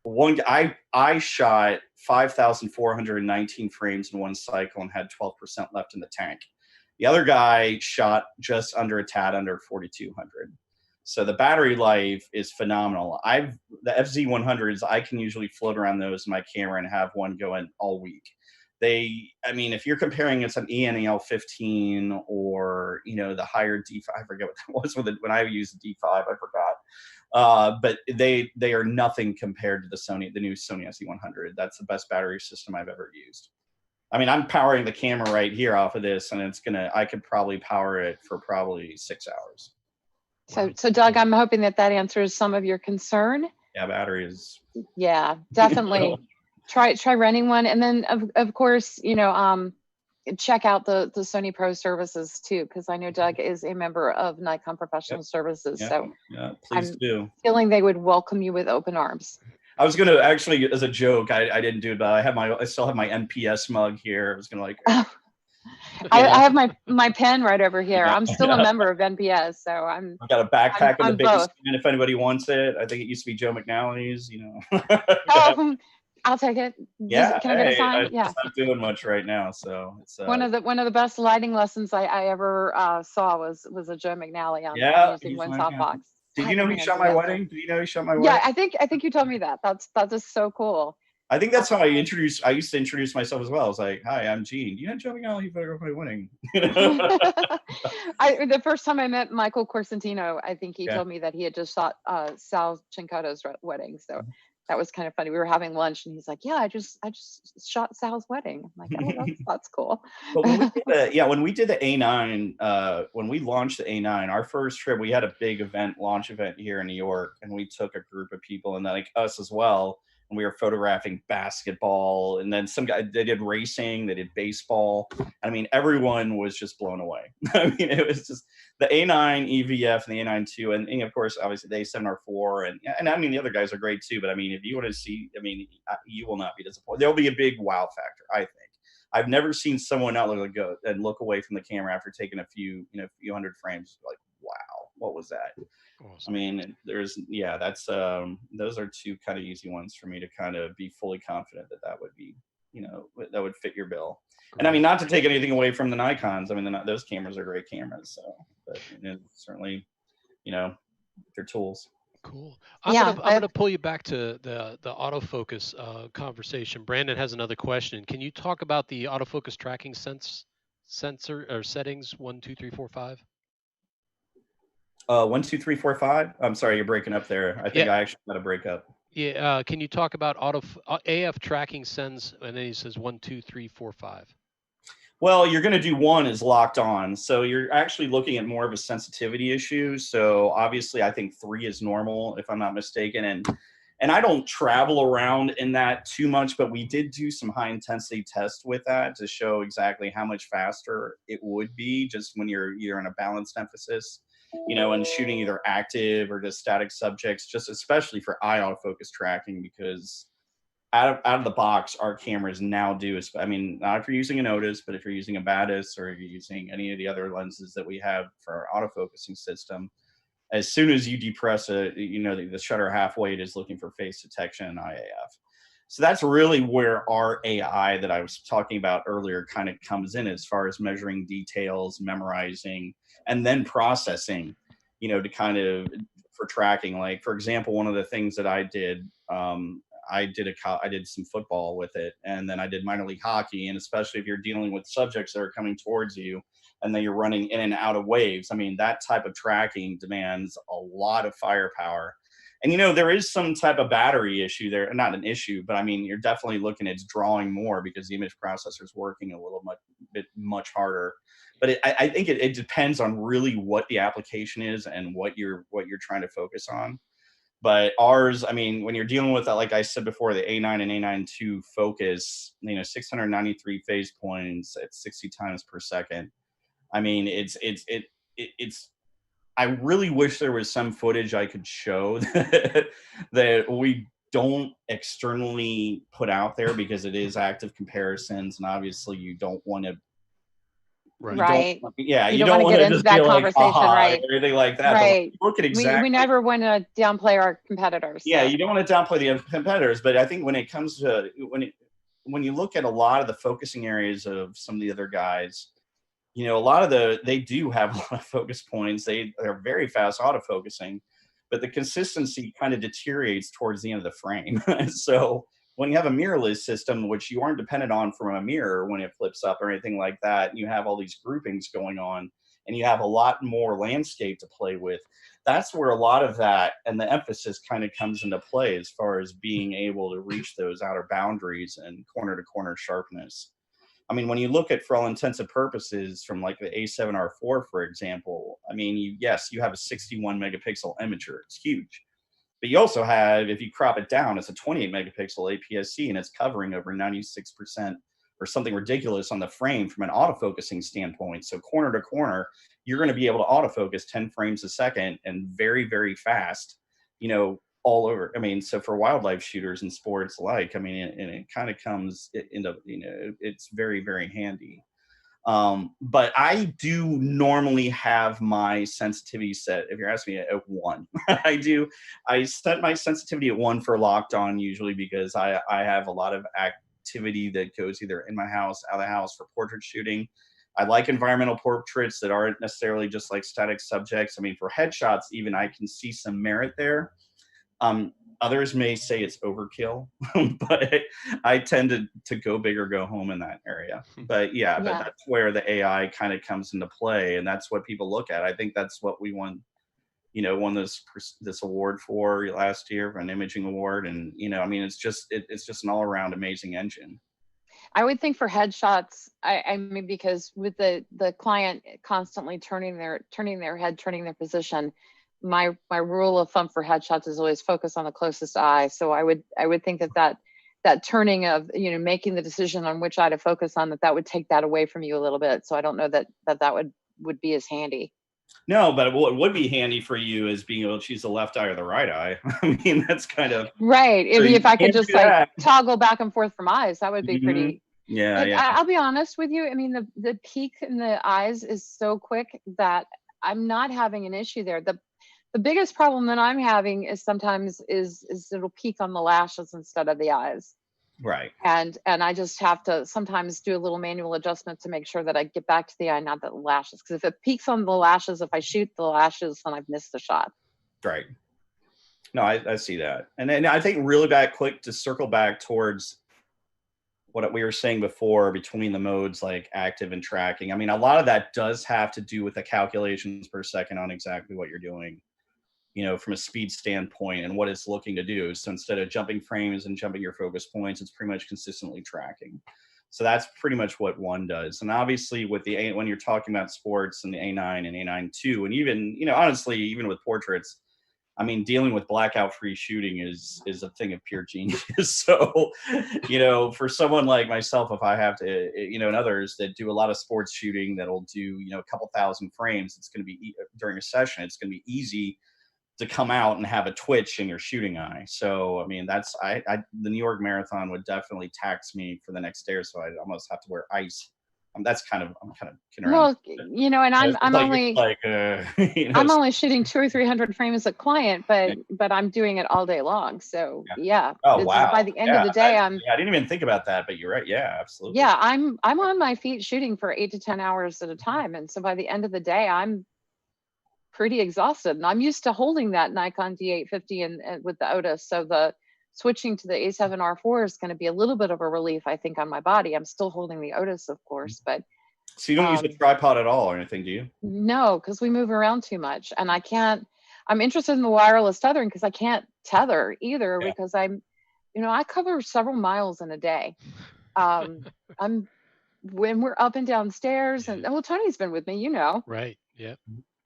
I shot 5,419 frames in one cycle and had 12% left in the tank. The other guy shot just under a tad under 4,200. So the battery life is phenomenal. The FZ100s, I can usually float around those in my camera and have one going all week. If you're comparing it's an ENEL15 or, the higher D5, I forget what that was when I used the D5, I forgot. But they are nothing compared to the new Sony SE100. That's the best battery system I've ever used. I mean, I'm powering the camera right here off of this, and I could probably power it for probably 6 hours. So Doug, I'm hoping that answers some of your concern. Yeah, battery is. Yeah, definitely. Try renting one, and then of course, check out the Sony Pro services too, because I know Doug is a member of Nikon Professional Services. Yeah, so yeah, please do. Feeling they would welcome you with open arms. I was gonna actually, as a joke, I didn't do it, but I still have my NPS mug here. I was gonna I have my pen right over here. I'm still a member of NPS, so I've got a backpack with the biggest pen if anybody wants it. I think it used to be Joe McNally's, I'll take it. Yeah, can I get a sign? I'm not doing much right now, so it's one of the best lighting lessons I ever saw was a Joe McNally on using one softbox. Did you know he shot my wedding? Did you know he shot my wedding? Yeah, I think you told me that. That's just so cool. I think that's how I used to introduce myself as well. I was like, "Hi, I'm Gene. Do you know Joe McNally? He photographed my wedding." The first time I met Michael Corsentino, I think he told me that he had just shot Sal Cincotta's wedding. So that was kind of funny. We were having lunch, and he's like, "Yeah, I just shot Sal's wedding." I'm like, "Oh, that's cool." But when we did the A9, when we launched the A9, our first trip, we had a big launch event here in New York, and we took a group of people, and like us as well. And we were photographing basketball, and then some guy, they did racing, they did baseball. I mean, everyone was just blown away. I mean, it was just the A9 EVF and the A9 II, and of course, obviously the A7R4, and I mean, the other guys are great too. But I mean, if you want to see, I mean, you will not be disappointed. There'll be a big wow factor, I think. I've never seen someone not look away from the camera after taking a few hundred frames, like, wow, what was that? Awesome. I mean, that's those are two kind of easy ones for me to kind of be fully confident that would be, that would fit your bill. Great. And I mean, not to take anything away from the Nikons. I mean, those cameras are great cameras. So, but certainly, they're tools. Cool. I'm gonna pull you back to the autofocus conversation. Brandon has another question. Can you talk about the autofocus tracking sensor or settings 1, 2, 3, 4, 5? 1, 2, 3, 4, 5. I'm sorry, you're breaking up there. I think I actually got to break up. Yeah. Can you talk about AF tracking sends? And then he says 1, 2, 3, 4, 5. Well, you're going to do one is locked on. So you're actually looking at more of a sensitivity issue. So obviously I think 3 is normal if I'm not mistaken. And I don't travel around in that too much, but we did do some high intensity tests with that to show exactly how much faster it would be just when you're in a balanced emphasis, and shooting either active or just static subjects, just especially for eye autofocus tracking, because out of the box, our cameras now do. I mean, not if you're using an Otis, but if you're using a Batis or if you're using any of the other lenses that we have for our autofocusing system, as soon as you depress the shutter halfway, it is looking for face detection and IAF. So that's really where our AI that I was talking about earlier kind of comes in, as far as measuring details, memorizing, and then processing, to kind of for tracking. Like, for example, one of the things that I did, I did some football with it, and then I did minor league hockey. And especially if you're dealing with subjects that are coming towards you and then you're running in and out of waves, I mean, that type of tracking demands a lot of firepower. And there is some type of battery issue there, not an issue, but I mean, you're definitely looking at drawing more because the image processor is working a little much harder. But I think it depends on really what the application is and what you're trying to focus on. But ours, I mean, when you're dealing with that, like I said before, the A9 and A9 II focus, 693 phase points at 60 times per second. I mean, it's I really wish there was some footage I could show that we don't externally put out there, because it is active comparisons, and obviously you don't want to. Right. You don't want to get into that conversation, right? Or anything like that. Right. But look at exactly. We never want to downplay our competitors. Yeah, you don't want to downplay the competitors, but I think when it comes to when you look at a lot of the focusing areas of some of the other guys, a lot of they do have a lot of focus points. They're very fast autofocusing, but the consistency kind of deteriorates towards the end of the frame. So when you have a mirrorless system, which you aren't dependent on from a mirror when it flips up or anything like that, and you have all these groupings going on, and you have a lot more landscape to play with, that's where a lot of that and the emphasis kind of comes into play, as far as being able to reach those outer boundaries and corner to corner sharpness. I mean, when you look at, for all intents and purposes, from like the A7R4, for example, I mean, yes, you have a 61 megapixel imager. It's huge. But you also have, if you crop it down, it's a 28 megapixel APS-C, and it's covering over 96% or something ridiculous on the frame from an autofocusing standpoint. So corner to corner, you're going to be able to autofocus 10 frames a second and very, very fast, all over. I mean, so for wildlife shooters and sports alike, I mean, and it kind of comes into, it's very, very handy. But I do normally have my sensitivity set, if you're asking me, at 1. I set my sensitivity at 1 for locked on, usually because I have a lot of activity that goes either in my house, out of the house for portrait shooting. I like environmental portraits that aren't necessarily just like static subjects. I mean, for headshots, even I can see some merit there. Others may say it's overkill, but I tend to go big or go home in that area. But but that's where the AI kind of comes into play, and that's what people look at. I think that's what we won this award for last year, for an imaging award, and I mean, it's just an all around amazing engine. I would think for headshots, I mean, because with the client constantly turning their head, turning their position, my rule of thumb for headshots is always focus on the closest eye. So I would think that turning of, making the decision on which eye to focus on, that would take that away from you a little bit. So I don't know that would be as handy. No, but what would be handy for you is being able to choose the left eye or the right eye. I mean, that's kind of right. If I could just like toggle back and forth from eyes, that would be pretty. Yeah. I'll be honest with you. I mean, the peak in the eyes is so quick that I'm not having an issue there. The biggest problem that I'm having is sometimes is it'll peak on the lashes instead of the eyes. Right. And I just have to sometimes do a little manual adjustment to make sure that I get back to the eye, not the lashes. Because if it peaks on the lashes, if I shoot the lashes, then I've missed the shot. Right. No, I see that. And then I think really quick to circle back towards what we were saying before between the modes like active and tracking. I mean, a lot of that does have to do with the calculations per second on exactly what you're doing, from a speed standpoint and what it's looking to do. So instead of jumping frames and jumping your focus points, it's pretty much consistently tracking. So that's pretty much what one does. And obviously with the A, when you're talking about sports and the A9 and A9 II, and even, you know, honestly, even with portraits, I mean, dealing with blackout free shooting is a thing of pure genius. So, you know, for someone like myself, if I have to, you know, and others that do a lot of sports shooting that'll do, you know, a couple thousand frames, it's going to be during a session, it's going to be easy to come out and have a twitch in your shooting eye. So, I mean, that's, the New York Marathon would definitely tax me for the next day or so. I'd almost have to wear ice. That's kind of, I'm kind of kidding around. Well, you know, and I'm only you know, I'm only shooting 200 or 300 frames a client, but I'm doing it all day long. So yeah. Oh wow. By the end of the day, I didn't even think about that, but you're right. Yeah, absolutely. Yeah, I'm on my feet shooting for 8 to 10 hours at a time, and so by the end of the day, I'm pretty exhausted. And I'm used to holding that Nikon D850 and with the Otis. So the switching to the A7R4 is going to be a little bit of a relief, I think, on my body. I'm still holding the Otis, of course, but so you don't use a tripod at all or anything, do you? No, because we move around too much, and I can't. I'm interested in the wireless tethering because I can't tether either because I'm, you know, I cover several miles in a day. I'm when we're up and down stairs, and well, Tony's been with me, you know. Right. Yeah.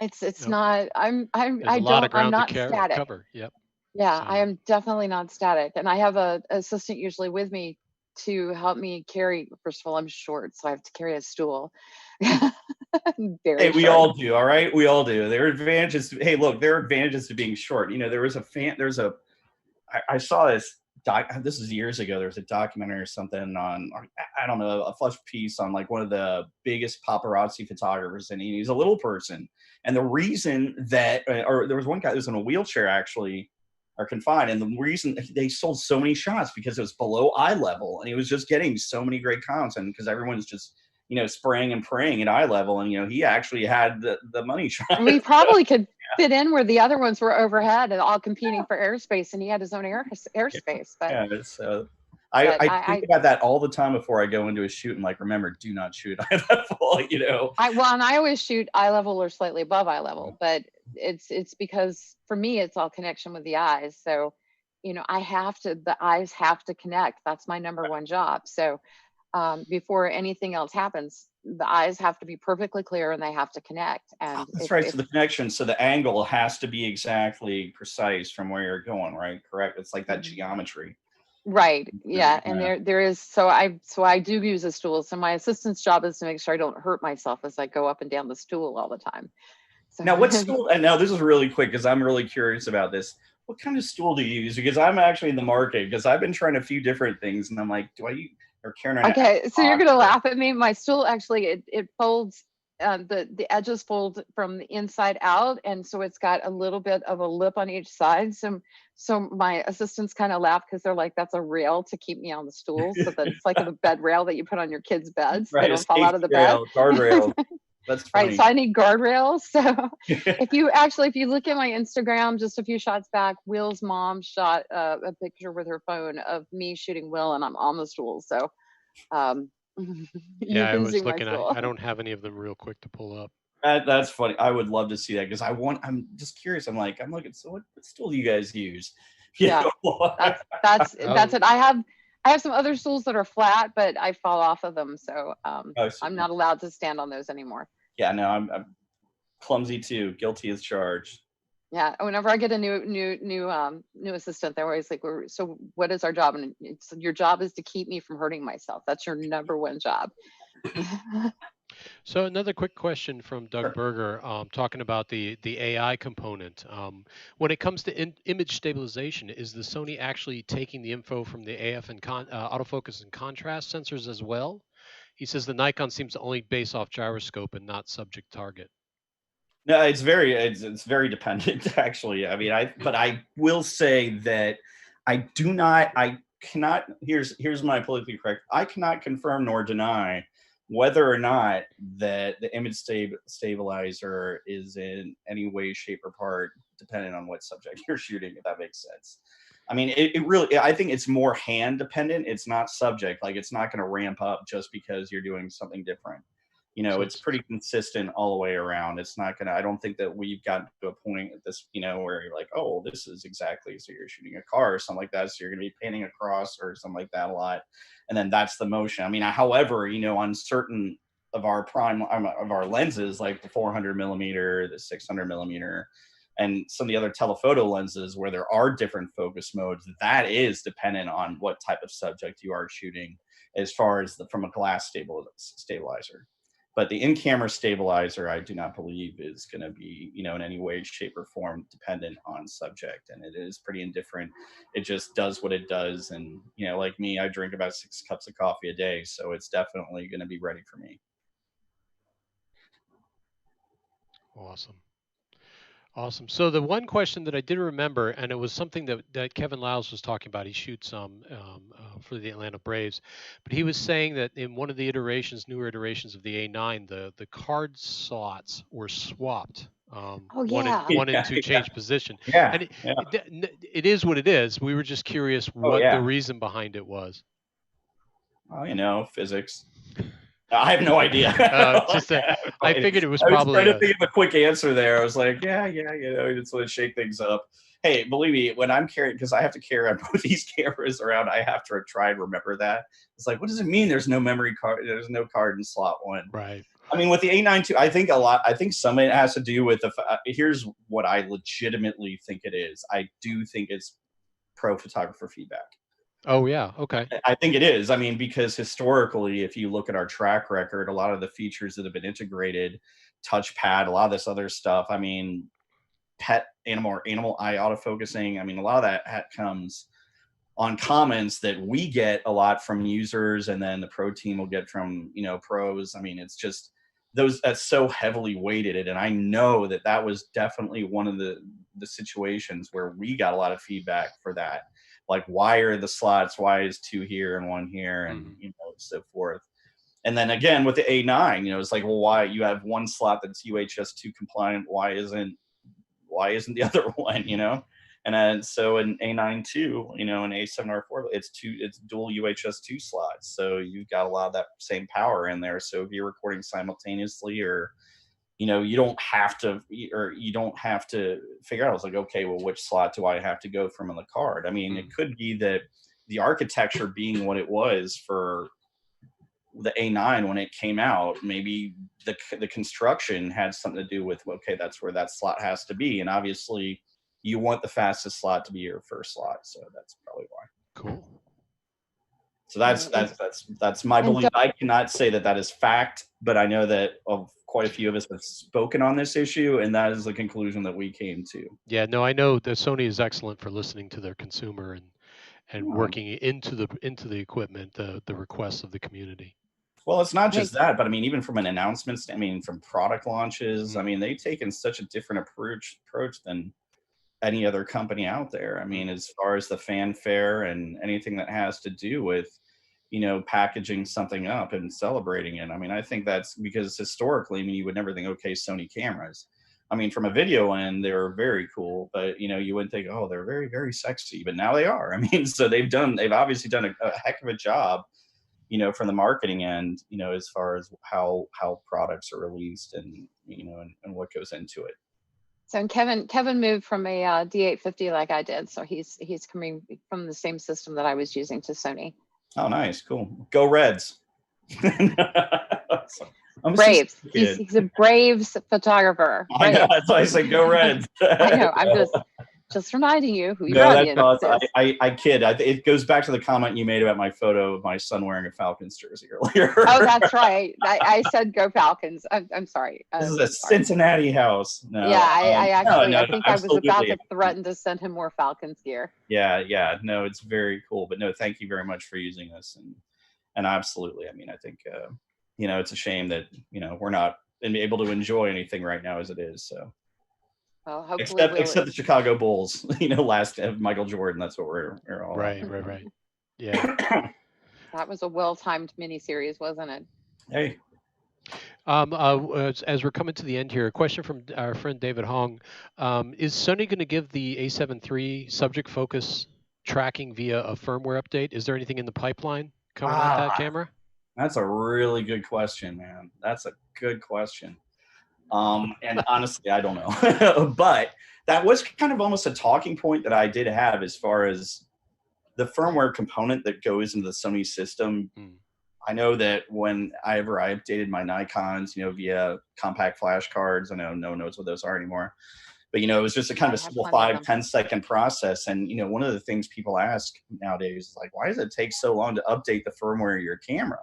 It's not. I'm not static. Cover. Yep. Yeah, so. I am definitely not static, and I have a assistant usually with me to help me carry. First of all, I'm short, so I have to carry a stool. Hey, we all do. All right, we all do. There are advantages. Hey, look, there are advantages to being short. You know, I saw this. This is years ago. There was a documentary or something on, I don't know, a flush piece on like one of the biggest paparazzi photographers, and he's a little person. And the reason that, or there was one guy that was in a wheelchair actually, or confined, and the reason they sold so many shots because it was below eye level, and he was just getting so many great content because everyone's just, you know, spraying and praying at eye level, and you know, he actually had the money shot. We probably could fit in where the other ones were overhead and all competing for airspace, and he had his own airspace. But yeah, it's I think about that all the time before I go into a shoot, and like, remember, do not shoot eye level. You know, and I always shoot eye level or slightly above eye level, but it's because for me it's all connection with the eyes. So, you know, the eyes have to connect. That's my number one job. So before anything else happens, the eyes have to be perfectly clear and they have to connect. And that's right. So the connection, so the angle has to be exactly precise from where you're going, right? Correct. It's like that geometry. Right. Yeah. And there is, so I do use a stool. So my assistant's job is to make sure I don't hurt myself as I go up and down the stool all the time. So. Now, what stool, and now this is really quick because I'm really curious about this. What kind of stool do you use? Because I'm actually in the market, because I've been trying a few different things, and I'm like, okay, so you're gonna laugh at me. My stool actually it folds, the edges fold from the inside out, and so it's got a little bit of a lip on each side. So my assistants kind of laugh because they're like, that's a rail to keep me on the stool, so that it's like a bed rail that you put on your kids' beds. Right, they don't fall out of the bed. Guardrail. That's funny. Right, so I need guardrails. So if you look at my Instagram, just a few shots back, Will's mom shot a picture with her phone of me shooting Will, and I'm on the stool. So yeah, I was looking. I don't have any of them real quick to pull up. That's funny. I would love to see that because I'm just curious. I'm looking. So what stool do you guys use? Yeah, that's it. I have some other stools that are flat, but I fall off of them, so I'm not allowed to stand on those anymore. Yeah, no, I'm clumsy too. Guilty as charged. Yeah, whenever I get a new assistant, they're always like, "So what is our job?" And your job is to keep me from hurting myself. That's your number one job. So another quick question from Doug Berger, talking about the AI component. When it comes to image stabilization, is the Sony actually taking the info from the AF and autofocus and contrast sensors as well? He says the Nikon seems to only base off gyroscope and not subject target. No, it's very dependent actually. I mean, but I will say that I cannot. Here's my politically correct. I cannot confirm nor deny whether or not that the image stabilizer is in any way, shape, or part dependent on what subject you're shooting, if that makes sense. I mean, it really, I think it's more hand dependent. It's not subject. Like, it's not going to ramp up just because you're doing something different. You know, So it's it's pretty consistent all the way around. It's not gonna. I don't think that we've gotten to a point at this, where you're like, oh, this is exactly, so you're shooting a car or something like that. So you're gonna be painting across or something like that a lot, and then that's the motion. I mean, however, on certain of our of our lenses, like the 400 millimeter, the 600 millimeter, and some of the other telephoto lenses where there are different focus modes, that is dependent on what type of subject you are shooting, as far as from a glass stabilizer. But the in-camera stabilizer, I do not believe is going to be, in any way, shape, or form dependent on subject, and it is pretty indifferent. It just does what it does, and like me, I drink about 6 cups of coffee a day, so it's definitely going to be ready for me. awesome. Awesome. So the one question that I did remember, and it was something that Kevin Lyles was talking about. He shoots for the Atlanta Braves, but he was saying that in one of the newer iterations of the A9, the card slots were swapped. Oh One and yeah. one and two change position, Yeah, and yeah. it is what it is. We were just curious Oh, what the yeah. reason behind it was. Well, physics. I have no idea. I figured it was I was probably trying to think of a quick answer there. I was like, yeah, it's going to shake things up. Hey, believe me, when I'm carrying, because I have to carry on both these cameras around, I have to try and remember that. It's like, what does it mean? There's no memory card. There's no card in slot 1. right. I mean, with the A9 II, I think some of it has to do with here's what I legitimately think it is. I do think it's pro photographer feedback. Oh yeah. Okay. I think it is. I mean, because historically, if you look at our track record, a lot of the features that have been integrated, touchpad, a lot of this other stuff, I mean, pet animal eye autofocusing, I mean, a lot of that comes on comments that we get a lot from users, and then the pro team will get from, pros. I mean, it's just that's so heavily weighted. And I know that was definitely one of the situations where we got a lot of feedback for that. Like, why are the slots? Why is 2 here and 1 here, and so forth. And then again with the A9, it's like, well, why you have one slot that's UHS-2 compliant? Why isn't the other one? And then so in A9 II, in A7R4, it's dual UHS-2 slots, so you've got a lot of that same power in there. So if you're recording simultaneously, or you don't have to figure out, I was like, okay, well, which slot do I have to go from on the card? I mean, it could be that the architecture being what it was for the A9 when it came out, maybe the construction had something to do with, okay, that's where that slot has to be. And obviously you want the fastest slot to be your first slot. So that's probably why. Cool. So that's my belief. I cannot say that is fact, but I know that quite a few of us have spoken on this issue, and that is the conclusion that we came to. Yeah, no, I know that Sony is excellent for listening to their consumer and working into the equipment, the requests of the community. Well, it's not just that, but I mean, even from an announcement, I mean, from product launches, I mean, they've taken such a different approach than any other company out there. I mean, as far as the fanfare and anything that has to do with, packaging something up and celebrating it. I mean, I think that's because historically, I mean, you would never think, okay, Sony cameras. I mean, from a video end, they were very cool, but you wouldn't think, oh, they're very, very sexy, but now they are. I mean, so they've obviously done a heck of a job, from the marketing end, as far as how products are released and, and what goes into it. So Kevin moved from a D850 like I did. So he's coming from the same system that I was using to Sony. Oh, nice. Cool. Go Reds. Braves. He's a Braves photographer. I know, that's why I said go Reds. I know. I'm just reminding you who your audience is. I kid. It goes back to the comment you made about my photo of my son wearing a Falcons jersey earlier. Oh, that's right. I said go Falcons. I'm sorry. This is a Cincinnati house. No, yeah, I think I was about to threaten to send him more Falcons gear. Yeah. No, it's very cool. But no, thank you very much for using this. And absolutely. I mean, I think, it's a shame that, we're not able to enjoy anything right now as it is. So. Well, hopefully except the Chicago Bulls, last Michael Jordan. That's what we're all right. Yeah. That was a well-timed miniseries, wasn't it? Hey. As we're coming to the end here, a question from our friend David Hong. Is Sony going to give the A7 III subject focus tracking via a firmware update? Is there anything in the pipeline coming at that camera? That's a really good question, man. That's a good question. And honestly, I don't know. But that was kind of almost a talking point that I did have as far as the firmware component that goes into the Sony system. I know that when I updated my Nikons, via compact flash cards, I know no one knows what those are anymore. But it was just a kind of a simple 5-10 second process. And one of the things people ask nowadays is like, why does it take so long to update the firmware of your camera?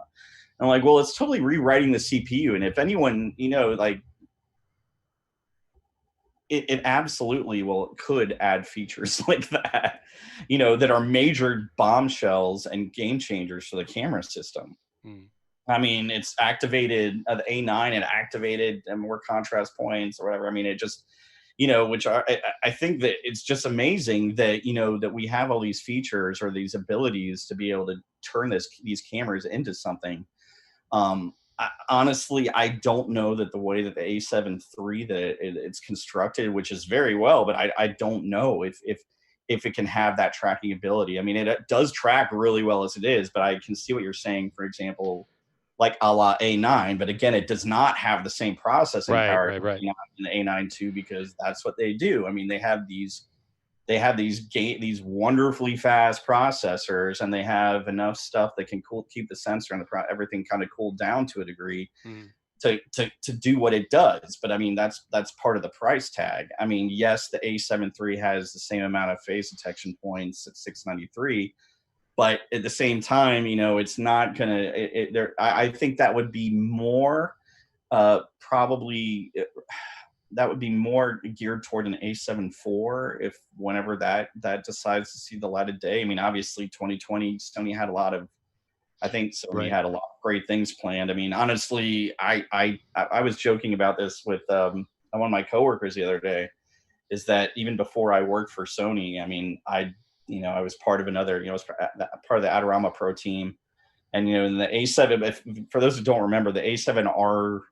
And I'm like, well, it's totally rewriting the CPU. And if anyone, like, it absolutely could add features like that, that are major bombshells and game changers for the camera system. I mean, it's activated the A9 and activated more contrast points or whatever. I mean, it just, which I think that it's just amazing that, that we have all these features or these abilities to be able to turn these cameras into something. Honestly, I don't know that the way that the A7 III that it's constructed, which is very well, but I don't know if it can have that tracking ability. I mean, it does track really well as it is, but I can see what you're saying. For example, like a la A9, but again, it does not have the same processing power in the A9 II, because that's what they do. I mean, they have these wonderfully fast processors, and they have enough stuff that can keep the sensor and everything kind of cooled down to a degree to do what it does. But I mean, that's part of the price tag. I mean, yes, the A7 III has the same amount of phase detection points at 693, but at the same time, it's not gonna. I think that would be more probably. That would be more geared toward an A7 IV if whenever that decides to see the light of day. I mean, obviously 2020, Sony had a lot of great things planned. I mean, honestly, I was joking about this with one of my coworkers the other day, is that even before I worked for Sony, I mean, I was part of another, I was part of the Adorama Pro team. And, in the A7, for those who don't remember, the A7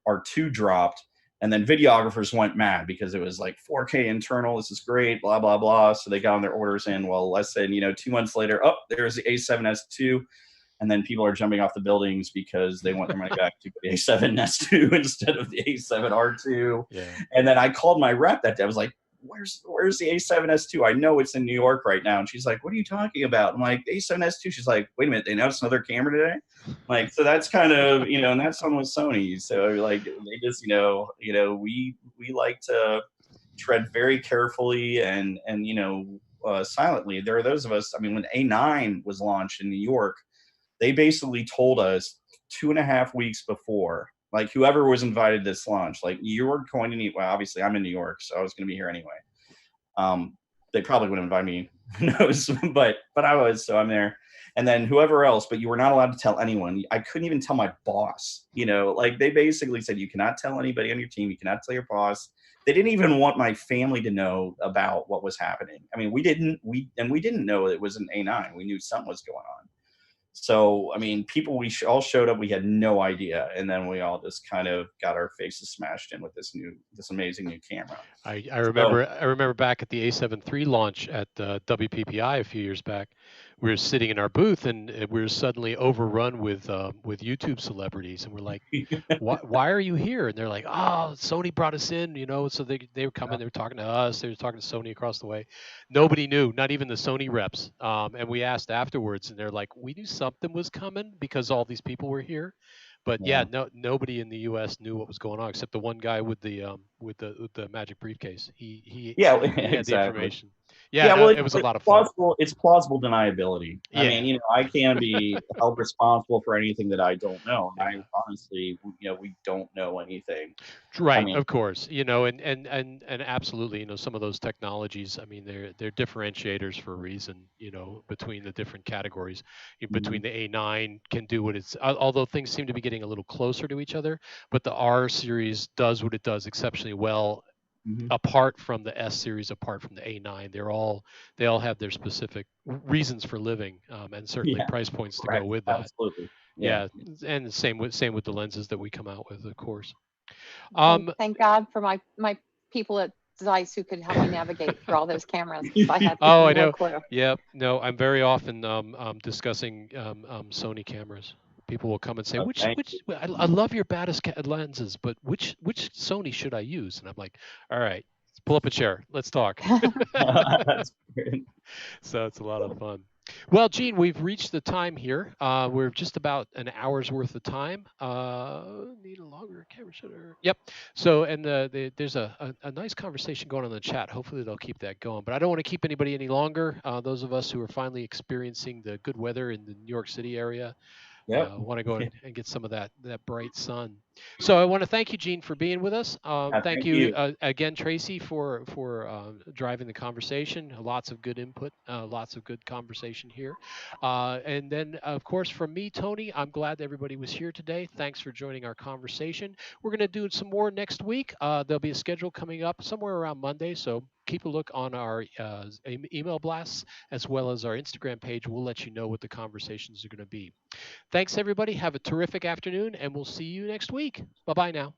R2 dropped. And then videographers went mad because it was like 4K internal. This is great, blah, blah, blah. So they got on their orders in. Well, less than, 2 months later, there's the A7S II. And then people are jumping off the buildings because they want their money back to the A7S II instead of the A7R2. Yeah. And then I called my rep that day. I was like, where's the A7S II? I know it's in New York right now. And she's like, what are you talking about? I'm like, A7S II. She's like, wait a minute, they announced another camera today? Like, so that's kind of, and that's one with Sony. So like, they just, we like to tread very carefully and silently. There are those of us, I mean, when A9 was launched in New York, they basically told us 2.5 weeks before, like, whoever was invited to this launch, like, you're going to need, well, obviously I'm in New York, so I was going to be here anyway. They probably wouldn't invite me, who knows, but I was, so I'm there. And then whoever else, but you were not allowed to tell anyone. I couldn't even tell my boss, like, they basically said, you cannot tell anybody on your team. You cannot tell your boss. They didn't even want my family to know about what was happening. I mean, we didn't know it was an A9. We knew something was going on. So, I mean, people, we all showed up, we had no idea. And then we all just kind of got our faces smashed in with this amazing new camera. I remember back at the A7 III launch at WPPI a few years back, we were sitting in our booth and we were suddenly overrun with YouTube celebrities. And we're like, why are you here? And they're like, oh, Sony brought us in, so they were coming, they were talking to us, they were talking to Sony across the way. Nobody knew, not even the Sony reps. And we asked afterwards and they're like, we knew something was coming because all these people were here. But nobody in the U.S. knew what was going on except the one guy with the magic briefcase. He had exactly. the information. It was a lot of fun. It's plausible deniability. Yeah. I mean, I can't be held responsible for anything that I don't know. Yeah. I honestly, we don't know anything. Right, I mean, of course, and absolutely, some of those technologies, I mean, they're differentiators for a reason, between the different categories. Between the A9 can do what it's, although things seem to be getting a little closer to each other, but the R series does what it does exceptionally well. Apart from the S series, apart from the A9, they all have their specific reasons for living, and certainly price points to go with that. Absolutely. Yeah, and same with the lenses that we come out with, of course. Thank God for my people at ZEISS who could help me navigate through all those cameras. I had I know. Clue. Yep. No, I'm very often discussing Sony cameras. People will come and say, Oh, thank I love your baddest lenses, but which Sony should I use? And I'm like, all right, pull up a chair. Let's talk. you. That's great. So it's a lot of fun. Well, Gene, we've reached the time here. We're just about an hour's worth of time. Need a longer camera shutter. Yep. So, and there's a nice conversation going on in the chat. Hopefully, they'll keep that going. But I don't want to keep anybody any longer. Those of us who are finally experiencing the good weather in the New York City area, Yep. want to go and get some of that bright sun. So I want to thank you, Gene, for being with us. Thank you again, Tracy, for driving the conversation. Lots of good input, lots of good conversation here. And then, of course, from me, Tony, I'm glad that everybody was here today. Thanks for joining our conversation. We're going to do some more next week. There'll be a schedule coming up somewhere around Monday, so keep a look on our email blasts as well as our Instagram page. We'll let you know what the conversations are going to be. Thanks, everybody. Have a terrific afternoon, and we'll see you next week. Bye-bye now.